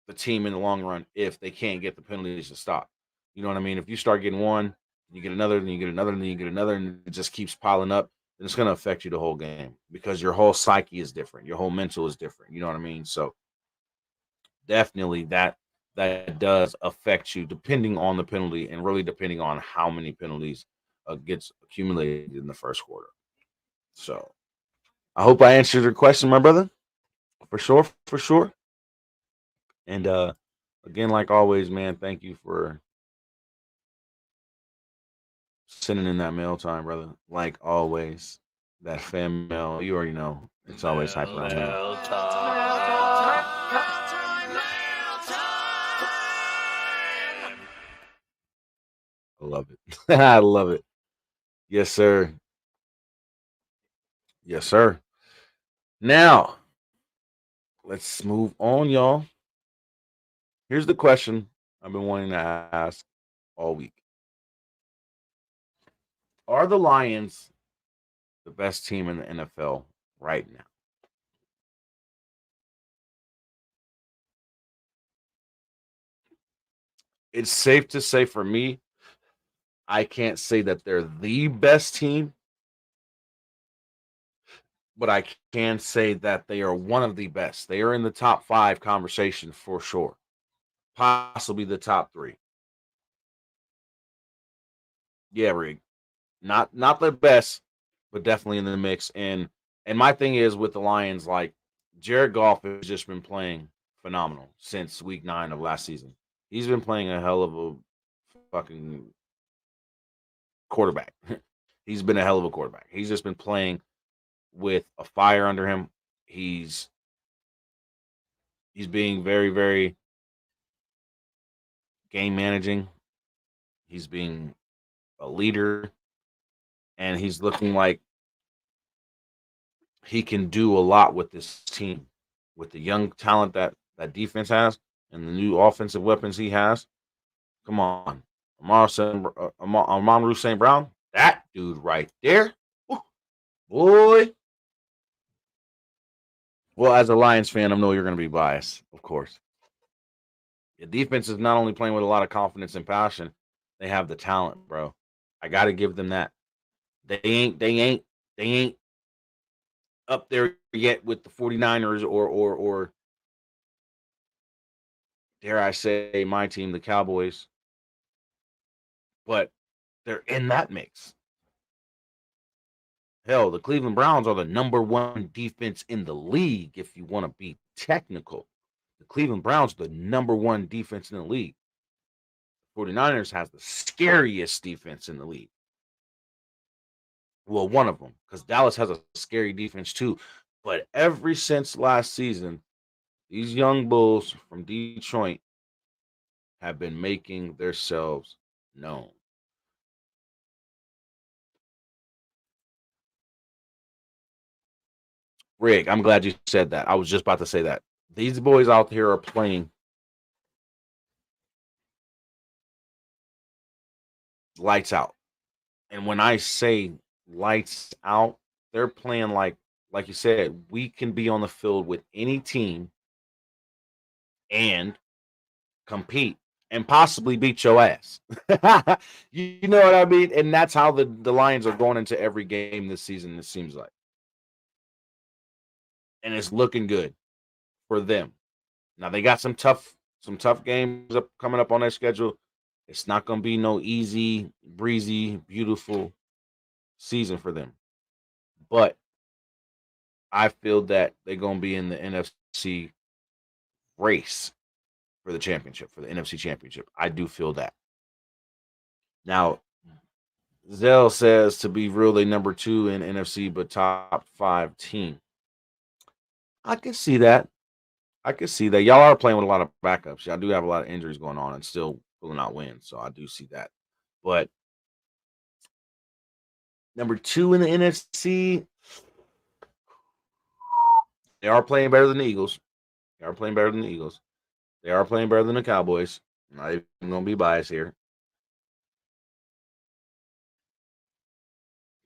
the team in the long run if they can't get the penalties to stop. You know what I mean? If you start getting one, you get another, then you get another, then you get another, and it just keeps piling up, then it's going to affect you the whole game because your whole psyche is different. Your whole mental is different. You know what I mean? So definitely that does affect you depending on the penalty and really depending on how many penalties gets accumulated in the first quarter. So I hope I answered your question, my brother. For sure, for sure. And again, like always, man, thank you for sending in that mail time, brother. Like always, that fan mail, you already know, it's always hype around here. I love it. I love it. Yes, sir. Yes, sir. Now, let's move on, y'all. Here's the question I've been wanting to ask all week. Are the Lions the best team in the NFL right now? It's safe to say for me, I can't say that they're the best team, but I can say that they are one of the best. They are in the top 5 conversation for sure, possibly the top 3. Yeah, Rig. Not the best, but definitely in the mix. And my thing is with the Lions, like Jared Goff has just been playing phenomenal since week 9 of last season. He's been playing a hell of a fucking quarterback. He's been a hell of a quarterback. He's just been playing with a fire under him. He's being very, very game managing. He's being a leader, and he's looking like he can do a lot with this team, with the young talent that defense has, and the new offensive weapons he has. Come on, Amon St. Brown, that dude right there, boy. Well, as a Lions fan, I know you're going to be biased, of course. The defense is not only playing with a lot of confidence and passion, they have the talent, bro. I got to give them that. They ain't up there yet with the 49ers or dare I say my team, the Cowboys. But they're in that mix. Hell, the Cleveland Browns are the number one defense in the league, if you want to be technical. The Cleveland Browns are the number one defense in the league. 49ers has the scariest defense in the league. Well, one of them, because Dallas has a scary defense too. But ever since last season, these young bulls from Detroit have been making themselves known. Rick, I'm glad you said that. I was just about to say that. These boys out here are playing lights out. And when I say lights out, they're playing like you said, we can be on the field with any team and compete and possibly beat your ass. You know what I mean? And that's how the Lions are going into every game this season, it seems like. And it's looking good for them. Now they got some tough games coming up on their schedule. It's not going to be no easy, breezy, beautiful season for them. But I feel that they're going to be in the NFC race for the championship, for the NFC championship. I do feel that. Now, Zell says to be real, they number 2 in NFC, but top 5 team. I can see that. I can see that. Y'all are playing with a lot of backups. Y'all do have a lot of injuries going on and still pulling out wins. So I do see that. But number 2 in the NFC, they are playing better than the Eagles. They are playing better than the Eagles. They are playing better than the Cowboys. I'm not even going to be biased here.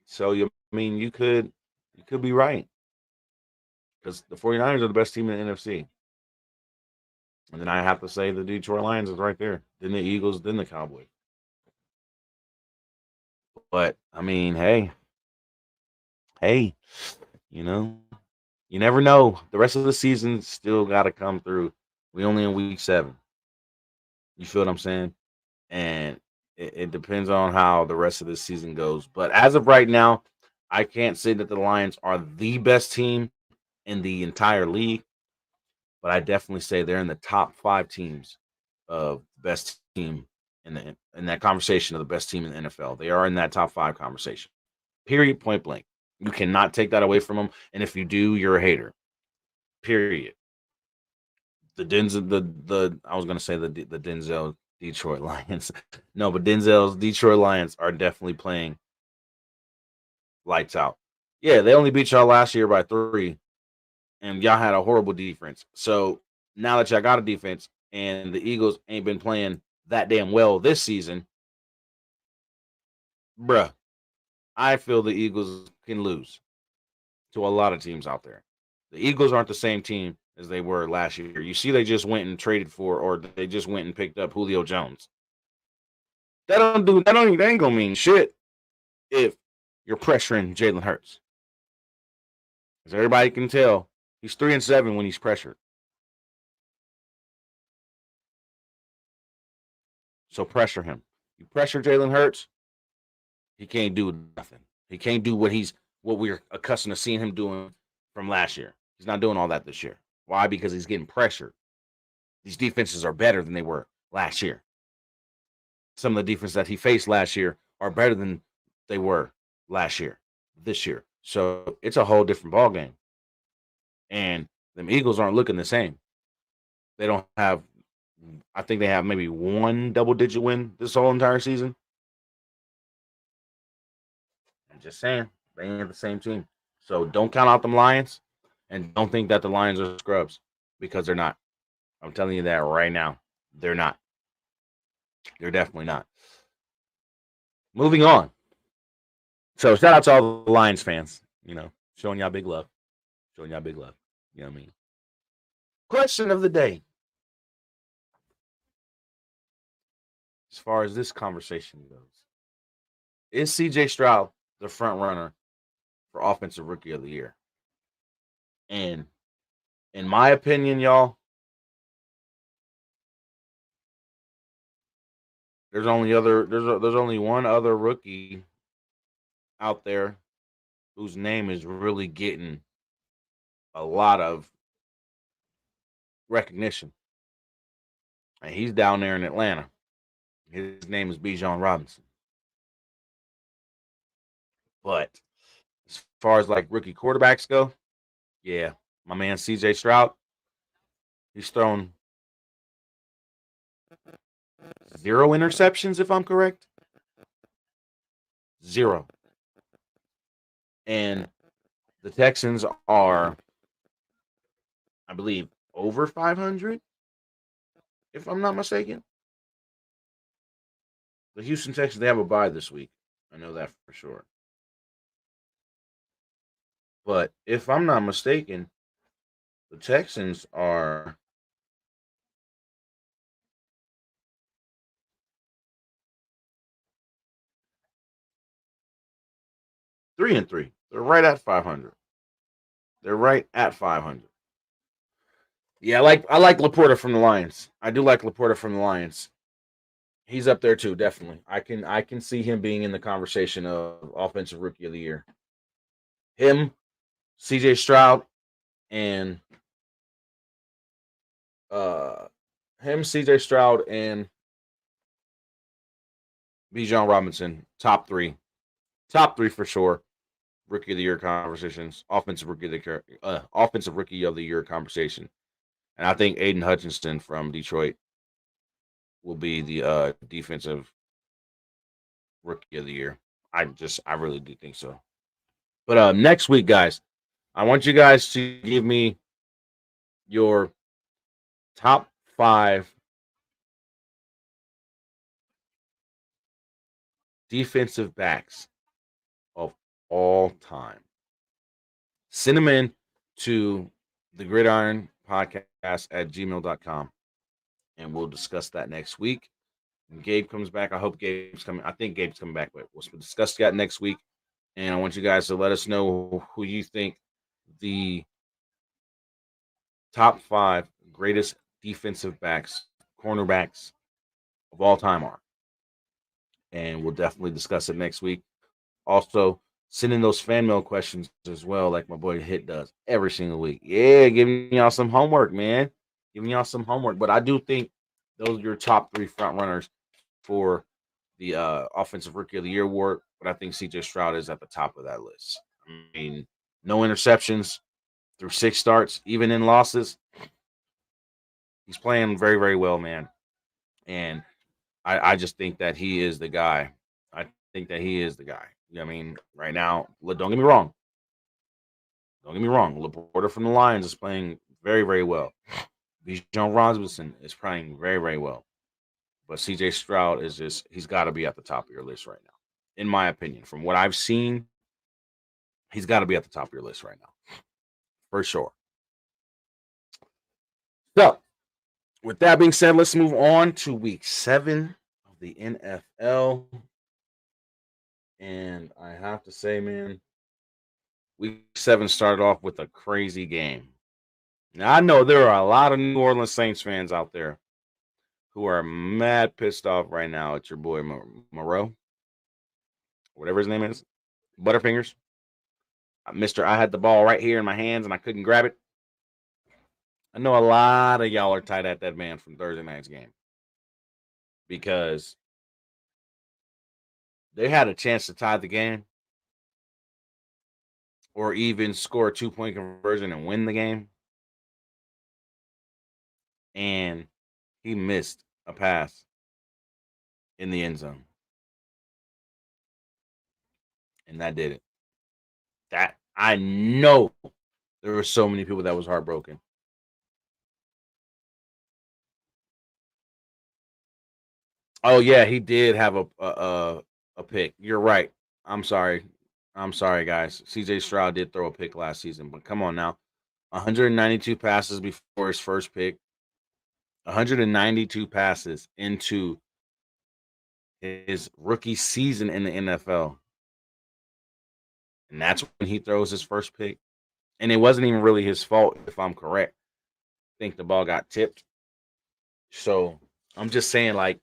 So you could be right. Because the 49ers are the best team in the NFC. And then I have to say the Detroit Lions is right there. Then the Eagles, then the Cowboys. But I mean, hey, you know, you never know. The rest of the season still got to come through. We only in week 7. You feel what I'm saying? And it depends on how the rest of the season goes. But as of right now, I can't say that the Lions are the best team in the entire league, but I definitely say they're in the top 5 teams of best team in that conversation of the best team in the NFL. They are in that top 5 conversation. Period. Point blank. You cannot take that away from them, and if you do, you're a hater. Period. The Denzel, the I was gonna say the Denzel Detroit Lions. No, but Denzel's Detroit Lions are definitely playing lights out. Yeah, they only beat y'all last year by 3, and y'all had a horrible defense. So now that y'all got a defense, and the Eagles ain't been playing that damn well this season, bruh, I feel the Eagles can lose to a lot of teams out there. The Eagles aren't the same team as they were last year. You see, they just went and traded for, or they just went and picked up Julio Jones. That ain't gonna mean shit if you're pressuring Jalen Hurts. As everybody can tell, he's 3-7 when he's pressured. So pressure him. You pressure Jalen Hurts, he can't do nothing. He can't do what we're accustomed to seeing him doing from last year. He's not doing all that this year. Why? Because he's getting pressured. These defenses are better than they were last year. Some of the defenses that he faced last year are better than they were last year, this year. So it's a whole different ball game. And the Eagles aren't looking the same. They don't have. I think they have maybe one double-digit win this whole entire season. I'm just saying they ain't the same team. So don't count out them Lions, and don't think that the Lions are scrubs because they're not. I'm telling you that right now. They're not. They're definitely not. Moving on. So shout out to all the Lions fans. Showing y'all big love. Showing y'all big love. You know what I mean? Question of the day. As far as this conversation goes, is CJ Stroud the front runner for Offensive Rookie of the Year? And in my opinion, y'all, there's only one other rookie out there whose name is really getting a lot of recognition. And he's down there in Atlanta. His name is Bijan Robinson. But as far as like rookie quarterbacks go, yeah, my man CJ Stroud, he's thrown 0 interceptions, if I'm correct. 0. And the Texans are, I believe, over 500, if I'm not mistaken. The Houston Texans, they have a bye this week. I know that for sure. But if I'm not mistaken, the Texans are 3-3. They're right at 500. They're right at 500. Yeah, I like Laporta from the Lions. I do like Laporta from the Lions. He's up there too, definitely. I can see him being in the conversation of offensive rookie of the year. Him, CJ Stroud, and uh CJ Stroud and Bijan Robinson, top three. Top three for sure. Rookie of the year conversations, offensive rookie of the year conversation. And I think Aiden Hutchinson from Detroit will be the defensive rookie of the year. I really do think so. But next week, guys, I want you guys to give me your top 5 defensive backs of all time. Send them in to the Gridiron podcast at gmail.com. And we'll discuss that next week. When Gabe comes back, I hope Gabe's coming. I think Gabe's coming back, but we'll discuss that next week. And I want you guys to let us know who you think the top 5 greatest defensive backs, cornerbacks of all time are. And we'll definitely discuss it next week. Also, send in those fan mail questions as well, like my boy Hit does every single week. Yeah, giving y'all some homework, man. Giving y'all some homework. But I do think those are your top 3 front runners for the offensive rookie of the year award. But I think CJ Stroud is at the top of that list. I mean, no interceptions through 6 starts, even in losses. He's playing very, very well, man. And I just think that he is the guy. I think that he is the guy. You know what I mean? Right now, don't get me wrong. Don't get me wrong. Laporta from the Lions is playing very, very well. Bijan Robinson is playing very, very well. But CJ Stroud he's got to be at the top of your list right now. In my opinion, from what I've seen, he's got to be at the top of your list right now. For sure. So, with that being said, let's move on to week 7 of the NFL. And I have to say, man, week 7 started off with a crazy game. Now, I know there are a lot of New Orleans Saints fans out there who are mad pissed off right now at your boy Moreau, whatever his name is, Butterfingers. Mr. I had the ball right here in my hands and I couldn't grab it. I know a lot of y'all are tight at that man from Thursday night's game because they had a chance to tie the game or even score a 2-point conversion and win the game. And he missed a pass in the end zone. And that did it. That I know there were so many people that was heartbroken. Oh yeah, he did have a pick. You're right. I'm sorry. Guys. CJ Stroud did throw a pick last season, but come on now. 192 passes before his first pick. 192 passes into his rookie season in the NFL. And that's when he throws his first pick. And it wasn't even really his fault, if I'm correct. I think the ball got tipped. So I'm just saying, like,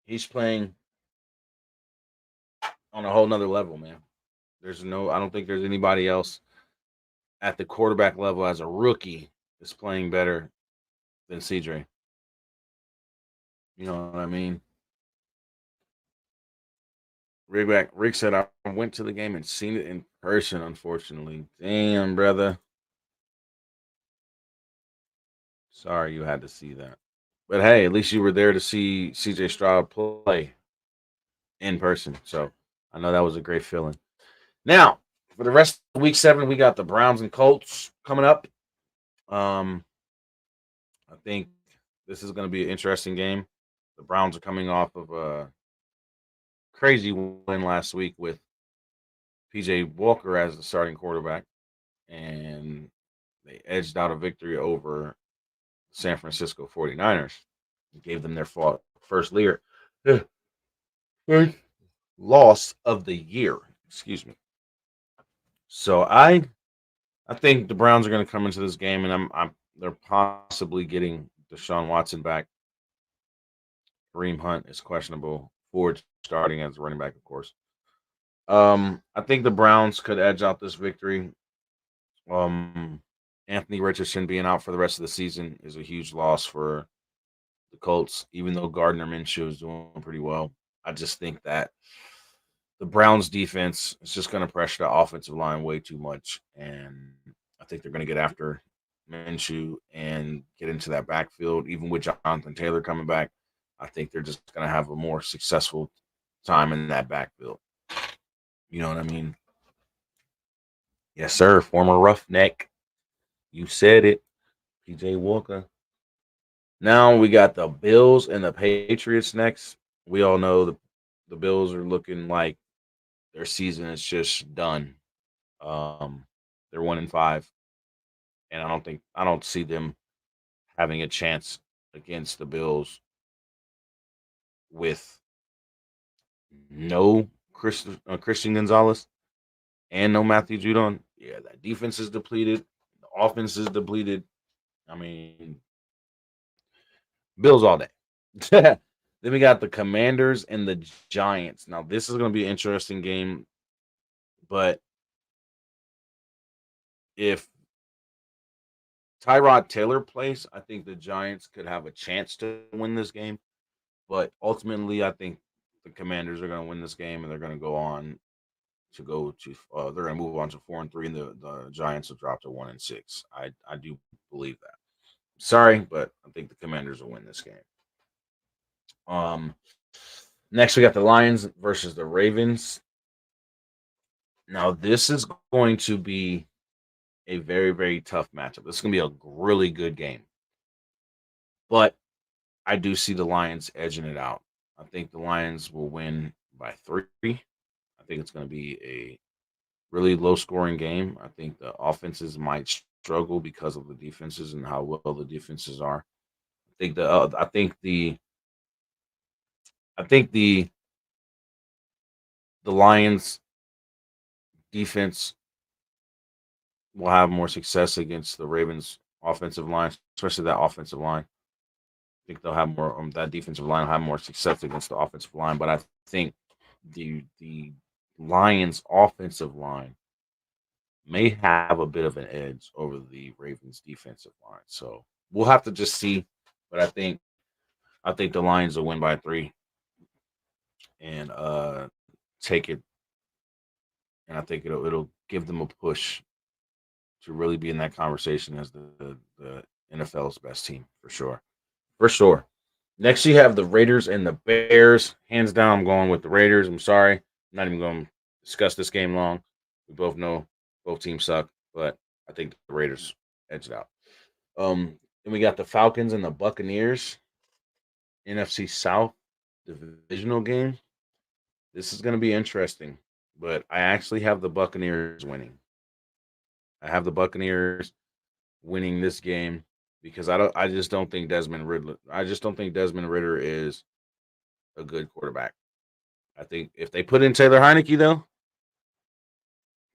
he's playing on a whole nother level, man. I don't think there's anybody else at the quarterback level as a rookie is playing better than CJ. You know what I mean? Rick said I went to the game and seen it in person. Unfortunately, damn brother. Sorry you had to see that. But hey, at least you were there to see CJ Stroud play in person. So I know that was a great feeling. Now, for the rest of week 7, we got the Browns and Colts coming up. I think this is going to be an interesting game. The Browns are coming off of a crazy win last week with PJ Walker as the starting quarterback, and they edged out a victory over San Francisco 49ers. It gave them their first loss of the year. Excuse me. So I think the Browns are going to come into this game, and they're possibly getting Deshaun Watson back. Kareem Hunt is questionable. Ford starting as running back, of course. I think the Browns could edge out this victory. Anthony Richardson being out for the rest of the season is a huge loss for the Colts, even though Gardner Minshew is doing pretty well. I just think that the Browns defense is just going to pressure the offensive line way too much. And I think they're going to get after Minshew and get into that backfield, even with Jonathan Taylor coming back. I think they're just going to have a more successful time in that backfield. You know what I mean? Yes, sir. Former Roughneck. You said it. PJ Walker. Now we got the Bills and the Patriots next. We all know the Bills are looking like their season is just done. They're 1-5, and I don't see them having a chance against the Bills with no Christian Gonzalez and no Matthew Judon. Yeah, that defense is depleted. The offense is depleted. I mean, Bills all day. Then we got the Commanders and the Giants. Now, this is going to be an interesting game, but if Tyrod Taylor plays, I think the Giants could have a chance to win this game. But ultimately, I think the Commanders are going to win this game, and they're going to go on to they're going to move on to 4-3, and the Giants will drop to 1-6. I do believe that. Sorry, but I think the Commanders will win this game. Next we got the Lions versus the Ravens. Now this is going to be a very, very tough matchup. This is going to be a really good game. But I do see the Lions edging it out. I think the Lions will win by 3. I think it's going to be a really low-scoring game. I think the offenses might struggle because of the defenses and how well the defenses are. I think the Lions defense will have more success against the Ravens offensive line, especially that offensive line. I think they'll have more that defensive line will have more success against the offensive line, but I think the Lions offensive line may have a bit of an edge over the Ravens defensive line. So we'll have to just see. But I think the Lions will win by 3 and take it. And I think it'll give them a push to really be in that conversation as the NFL's best team for sure. For sure. Next, you have the Raiders and the Bears. Hands down, I'm going with the Raiders. I'm sorry. I'm not even going to discuss this game long. We both know both teams suck, but I think the Raiders edge it out. Then we got the Falcons and the Buccaneers. NFC South divisional game. This is going to be interesting, but I actually have the Buccaneers winning. I have the Buccaneers winning this game because I just don't think Desmond Ritter is a good quarterback. I think if they put in Taylor Heineke though,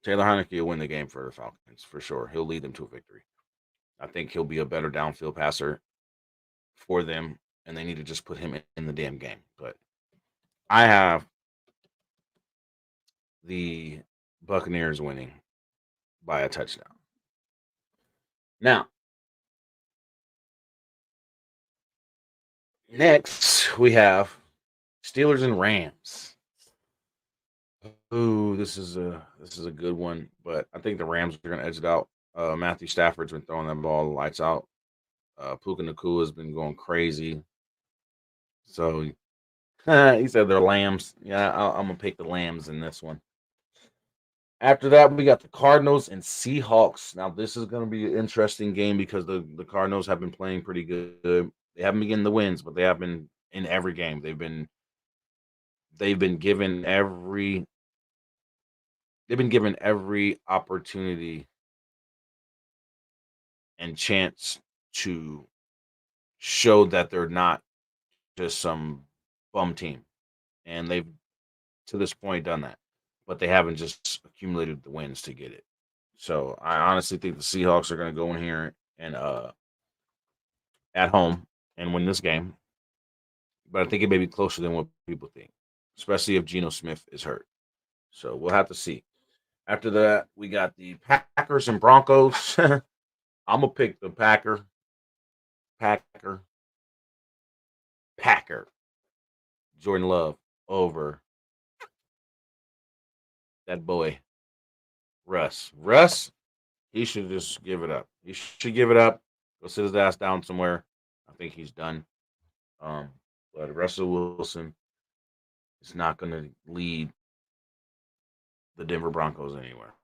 Taylor Heineke will win the game for the Falcons for sure. He'll lead them to a victory. I think he'll be a better downfield passer for them, and they need to just put him in the damn game. But I have the Buccaneers winning by a touchdown. Now, next we have Steelers and Rams. Ooh, this is a good one, but I think the Rams are going to edge it out. Matthew Stafford's been throwing that ball lights out. Puka Nakua has been going crazy. So he said they're lambs. Yeah, I'm gonna pick the lambs in this one. After that, we got the Cardinals and Seahawks. Now, this is going to be an interesting game because the Cardinals have been playing pretty good. They haven't been getting the wins, but they have been in every game. They've been given every opportunity and chance to show that they're not just some bum team, and they've to this point done that, but they haven't just accumulated the wins to get it. So I honestly think the Seahawks are going to go in here and at home and win this game, but I think it may be closer than what people think, especially if Geno Smith is hurt. So we'll have to see. After that, we got the Packers and Broncos. I'm gonna pick the Packer. Jordan Love over that boy Russ. He should just give it up. He should give it up. Go sit his ass down somewhere. I think he's done. But Russell Wilson is not going to lead the Denver Broncos anywhere.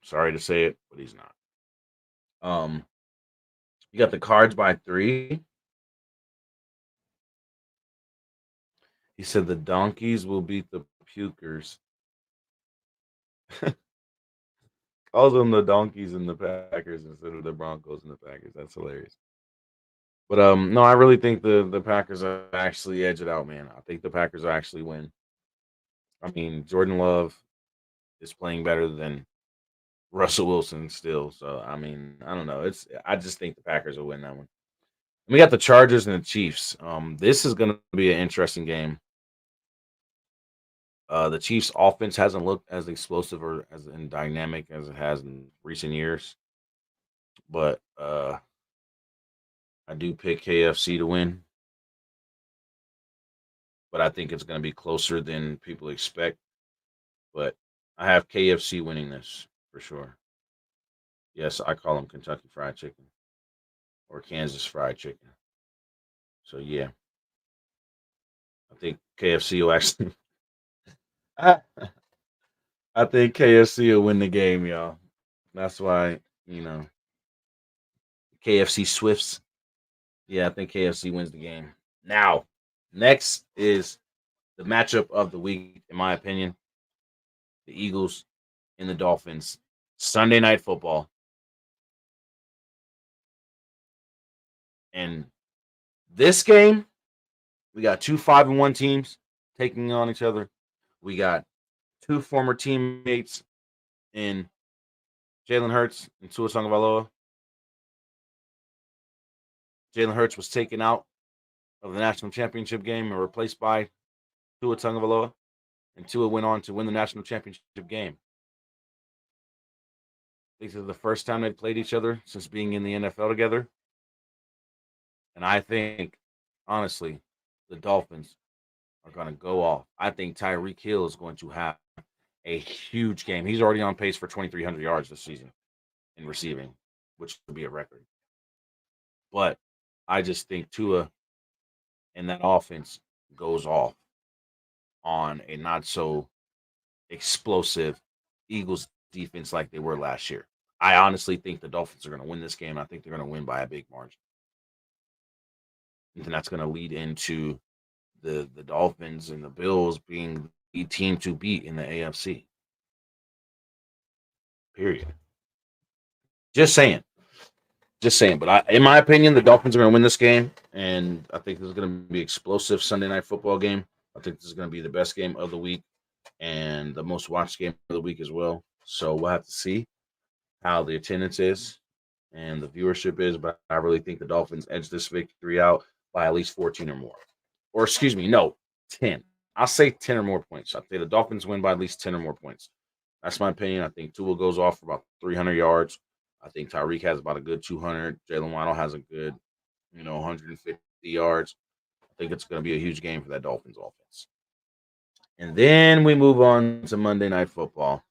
Sorry to say it, but he's not. You got the Cards by 3. He said the Donkeys will beat the Pukers. Calls them the Donkeys and the Packers instead of the Broncos and the Packers. That's hilarious. But no, I really think the Packers are actually edge it out, man. I think the Packers will actually win. I mean, Jordan Love is playing better than Russell Wilson still. So I mean, I don't know. I just think the Packers will win that one. We got the Chargers and the Chiefs. This is gonna be an interesting game. The Chiefs offense hasn't looked as explosive or as dynamic as it has in recent years. But I do pick KFC to win. But I think it's going to be closer than people expect. But I have KFC winning this for sure. Yes, I call them Kentucky Fried Chicken or Kansas Fried Chicken. So yeah, I think KFC will actually. I, I think KFC will win the game, y'all. That's why KFC Swifts. Yeah, I think KFC wins the game. Now, next is the matchup of the week, in my opinion. The Eagles and the Dolphins. Sunday Night Football. And this game, we got 2 5-1 teams taking on each other. We got 2 former teammates in Jalen Hurts and Tua Tagovailoa. Jalen Hurts was taken out of the national championship game and replaced by Tua Tagovailoa, and Tua went on to win the national championship game. I think this is the first time they've played each other since being in the NFL together. And I think, honestly, the Dolphins are going to go off. I think Tyreek Hill is going to have a huge game. He's already on pace for 2,300 yards this season in receiving, which would be a record. But I just think Tua and that offense goes off on a not so explosive Eagles defense like they were last year. I honestly think the Dolphins are going to win this game. I think they're going to win by a big margin. And that's going to lead into the Dolphins and the Bills being the team to beat in the AFC. Period. Just saying. But in my opinion, the Dolphins are going to win this game, and I think this is going to be an explosive Sunday Night Football game. I think this is going to be the best game of the week and the most watched game of the week as well. So we'll have to see how the attendance is and the viewership is, but I really think the Dolphins edge this victory out by at least 14 or more. Or excuse me, no, 10. I'll say 10 or more points. I think the Dolphins win by at least 10 or more points. That's my opinion. I think Tua goes off for about 300 yards. I think Tyreek has about a good 200. Jalen Waddle has a good, 150 yards. I think it's going to be a huge game for that Dolphins offense. And then we move on to Monday Night Football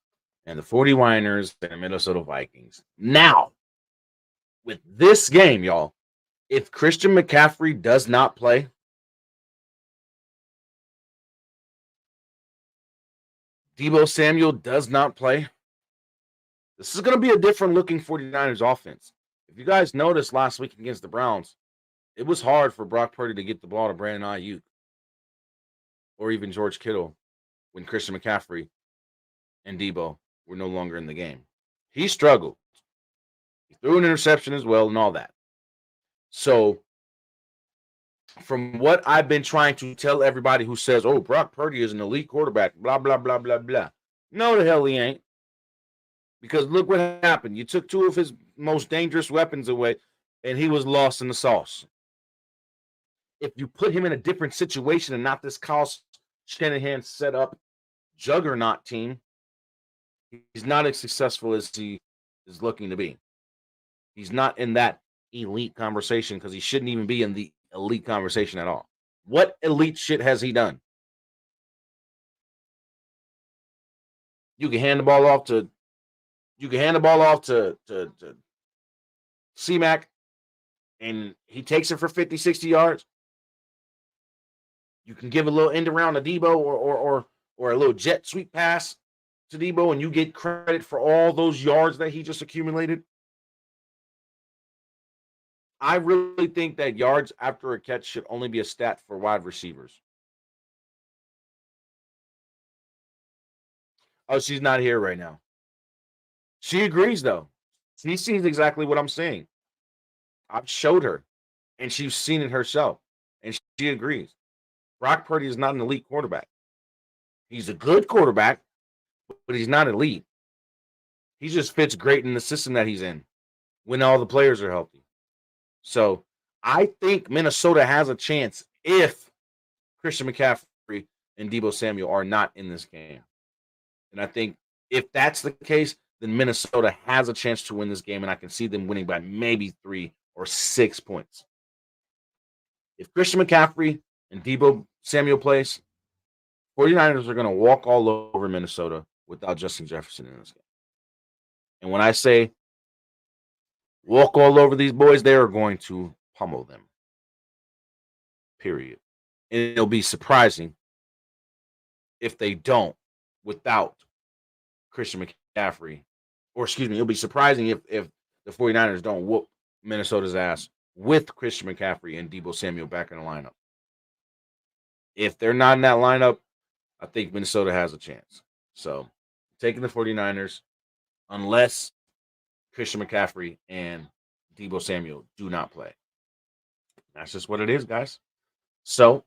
and the 49ers and the Minnesota Vikings. Now, with this game, y'all, if Christian McCaffrey does not play, Deebo Samuel does not play, this is going to be a different looking 49ers offense. If you guys noticed last week against the Browns, it was hard for Brock Purdy to get the ball to Brandon Ayuk or even George Kittle when Christian McCaffrey and Deebo were no longer in the game. He struggled. He threw an interception as well and all that. So, from what I've been trying to tell everybody who says, oh, Brock Purdy is an elite quarterback, blah, blah, blah, blah, blah. No, the hell he ain't. Because look what happened. You took two of his most dangerous weapons away, and he was lost in the sauce. If you put him in a different situation and not this Kyle Shanahan set up juggernaut team, he's not as successful as he is looking to be. He's not in that elite conversation because he shouldn't even be in the elite conversation at all. What elite shit has he done? You can hand the ball off to C-Mac and he takes it for 50, 60 yards. You can give a little end around to Deebo or a little jet sweep pass to Deebo and you get credit for all those yards that he just accumulated. I really think that yards after a catch should only be a stat for wide receivers. Oh, she's not here right now. She agrees, though. She sees exactly what I'm saying. I've showed her, and she's seen it herself, and she agrees. Brock Purdy is not an elite quarterback. He's a good quarterback, but he's not elite. He just fits great in the system that he's in when all the players are healthy. So I think Minnesota has a chance if Christian McCaffrey and Deebo Samuel are not in this game. And I think if that's the case, then Minnesota has a chance to win this game, and I can see them winning by maybe 3 or 6 points. If Christian McCaffrey and Deebo Samuel plays, 49ers are going to walk all over Minnesota without Justin Jefferson in this game. And when I say walk all over these boys, they are going to pummel them. Period. And it'll be surprising if they don't without Christian McCaffrey. Or excuse me, it'll be surprising if the 49ers don't whoop Minnesota's ass with Christian McCaffrey and Deebo Samuel back in the lineup. If they're not in that lineup, I think Minnesota has a chance. So, taking the 49ers, unless Christian McCaffrey and Deebo Samuel do not play. That's just what it is, guys. So,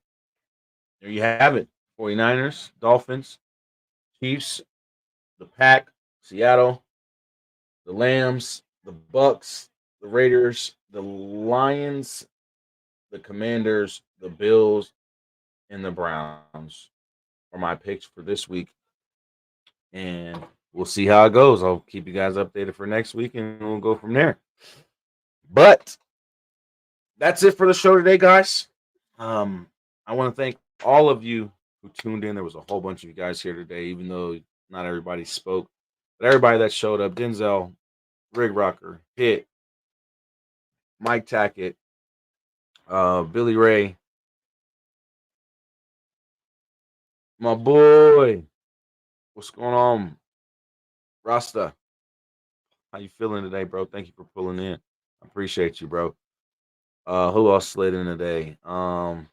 there you have it. 49ers, Dolphins, Chiefs, the Pack, Seattle, the Lambs, the Bucks, the Raiders, the Lions, the Commanders, the Bills, and the Browns are my picks for this week. And we'll see how it goes. I'll keep you guys updated for next week, and we'll go from there. But that's it for the show today, guys. I want to thank all of you who tuned in. There was a whole bunch of you guys here today, even though not everybody spoke. But everybody that showed up, Denzel, Rig Rocker, Hit, Mike Tackett, Billy Ray, my boy. What's going on? Rasta. How you feeling today, bro? Thank you for pulling in. I appreciate you, bro. Who else slid in today? My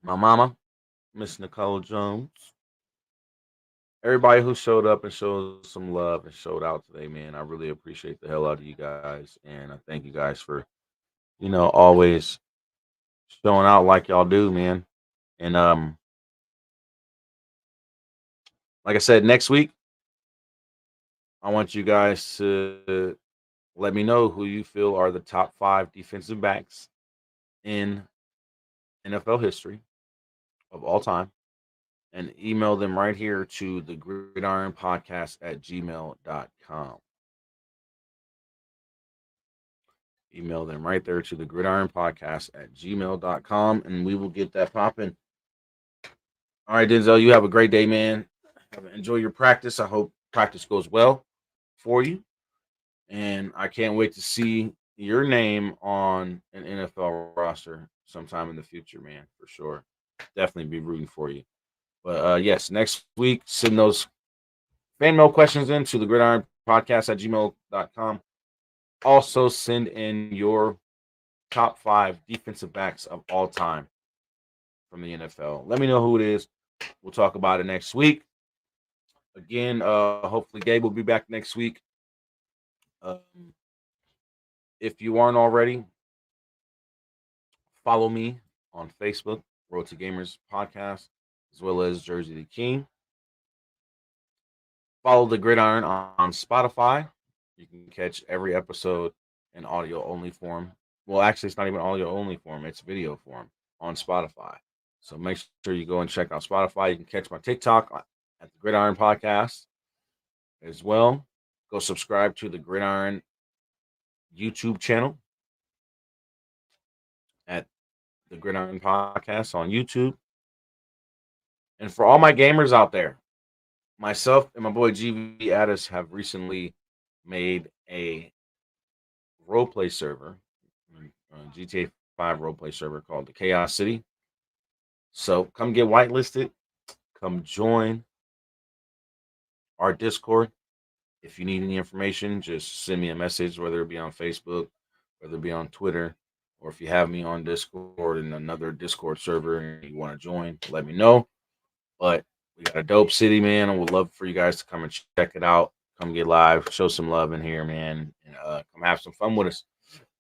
mama, Miss Nicole Jones. Everybody who showed up and showed some love and showed out today, man. I really appreciate the hell out of you guys. And I thank you guys for, always showing out like y'all do, man. And like I said, next week, I want you guys to let me know who you feel are the top 5 defensive backs in NFL history of all time and email them right here to the Gridiron Podcast at gmail.com. Email them right there to the Gridiron Podcast at gmail.com and we will get that popping. All right, Denzel, you have a great day, man. Enjoy your practice. I hope practice goes well for you. And I can't wait to see your name on an NFL roster sometime in the future, man, for sure. Definitely be rooting for you. But yes, next week, send those fan mail questions in to the Gridiron Podcast at gmail.com. Also, send in your top 5 defensive backs of all time from the NFL. Let me know who it is. We'll talk about it next week. Again, hopefully Gabe will be back next week. If you aren't already, follow me on Facebook, Oroty Gamers Podcast, as well as Jersey the King. Follow the Gridiron on Spotify. You can catch every episode in audio only form. Well, actually, it's not even audio only form, it's video form on Spotify. So make sure you go and check out Spotify. You can catch my TikTok at the Gridiron Podcast as well. Go subscribe to the Gridiron YouTube channel at the Gridiron Podcast on YouTube. And for all my gamers out there, myself and my boy GV Addis have recently made a roleplay server, GTA 5 roleplay server called the Chaos City. So come get whitelisted. Come join our Discord. If you need any information, just send me a message, whether it be on Facebook, whether it be on Twitter, or if you have me on Discord in another Discord server and you want to join, let me know. But we got a dope city, man. I would love for you guys to come and check it out. Come get live, show some love in here, man, and come have some fun with us.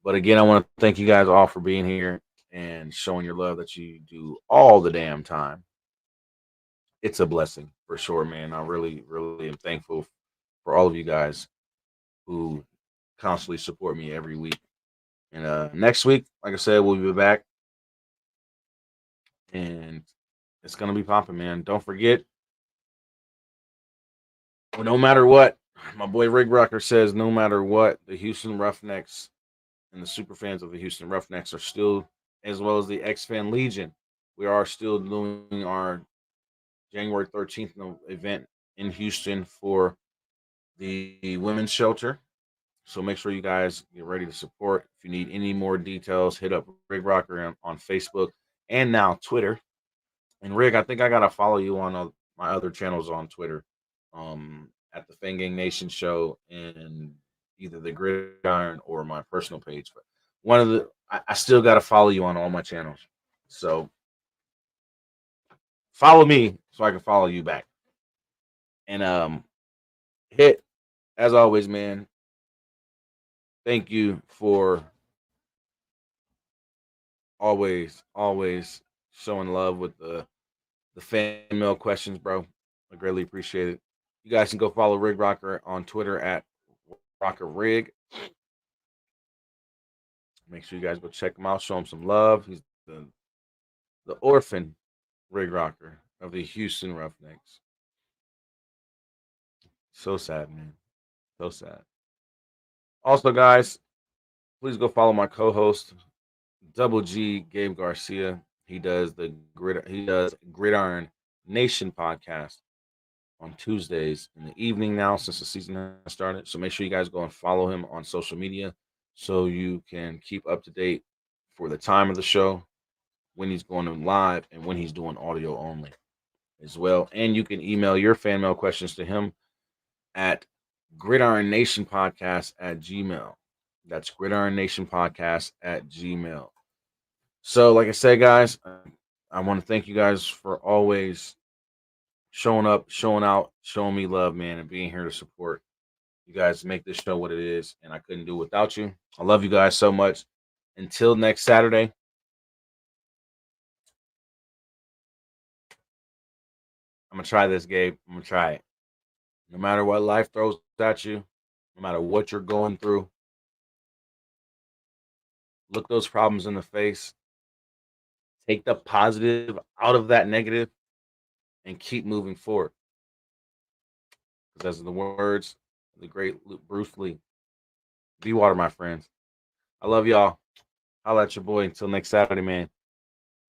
But again, I want to thank you guys all for being here and showing your love that you do all the damn time. It's a blessing for sure, man. I really, really am thankful for all of you guys who constantly support me every week. And next week, like I said, we'll be back. And it's going to be popping, man. Don't forget, no matter what, my boy Rig Rucker says, no matter what, the Houston Roughnecks and the super fans of the Houston Roughnecks are still, as well as the X-Fan Legion, we are still doing our January 13th event in Houston for the women's shelter. So make sure you guys get ready to support. If you need any more details, hit up Rig Rocker on Facebook and now Twitter. And Rig, I think I gotta follow you on my other channels on Twitter, at the Fangang Nation Show and either the Gridiron or my personal page. But one of the, I still gotta follow you on all my channels. So follow me so I can follow you back. And hit, as always, man. Thank you for always showing love with the fan mail questions, bro. I greatly appreciate it. You guys can go follow Rig Rocker on Twitter at Rocker Rig. Make sure you guys go check him out, show him some love. He's the orphan Rig Rocker of the Houston Roughnecks. So sad, man. So sad. Also, guys, please go follow my co-host, Double G Gabe Garcia. He does Gridiron Nation podcast on Tuesdays in the evening now since the season has started. So make sure you guys go and follow him on social media so you can keep up to date for the time of the show, when he's going live, and when he's doing audio only as well. And you can email your fan mail questions to him at Gridiron Nation Podcast at Gmail. That's Gridiron Nation Podcast at Gmail. So, like I said, guys, I want to thank you guys for always showing up, showing out, showing me love, man, and being here to support. You guys make this show what it is, and I couldn't do it without you. I love you guys so much. Until next Saturday, I'm going to try this, Gabe. I'm going to try it. No matter what life throws at you, no matter what you're going through, look those problems in the face. Take the positive out of that negative and keep moving forward. Because as in the words of the great Bruce Lee, be water, my friends. I love y'all. Holla at your boy. Until next Saturday, man.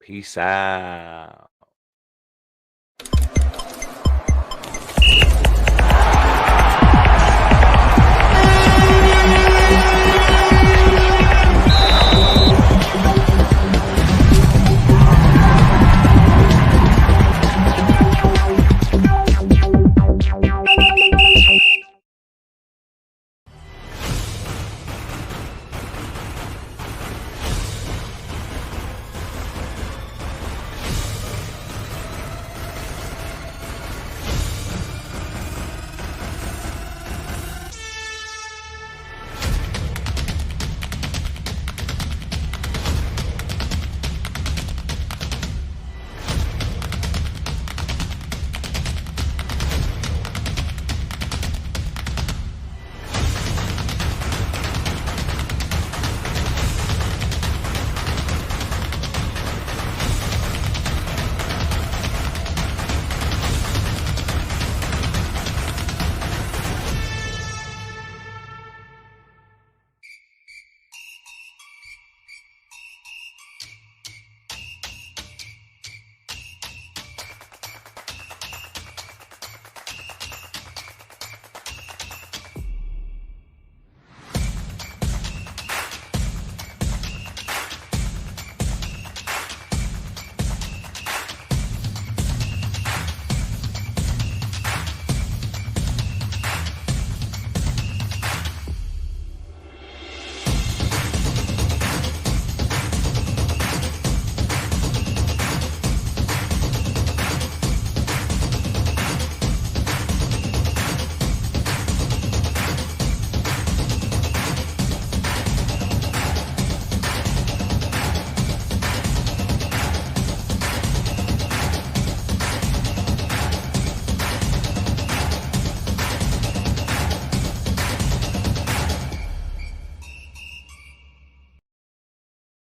Peace out.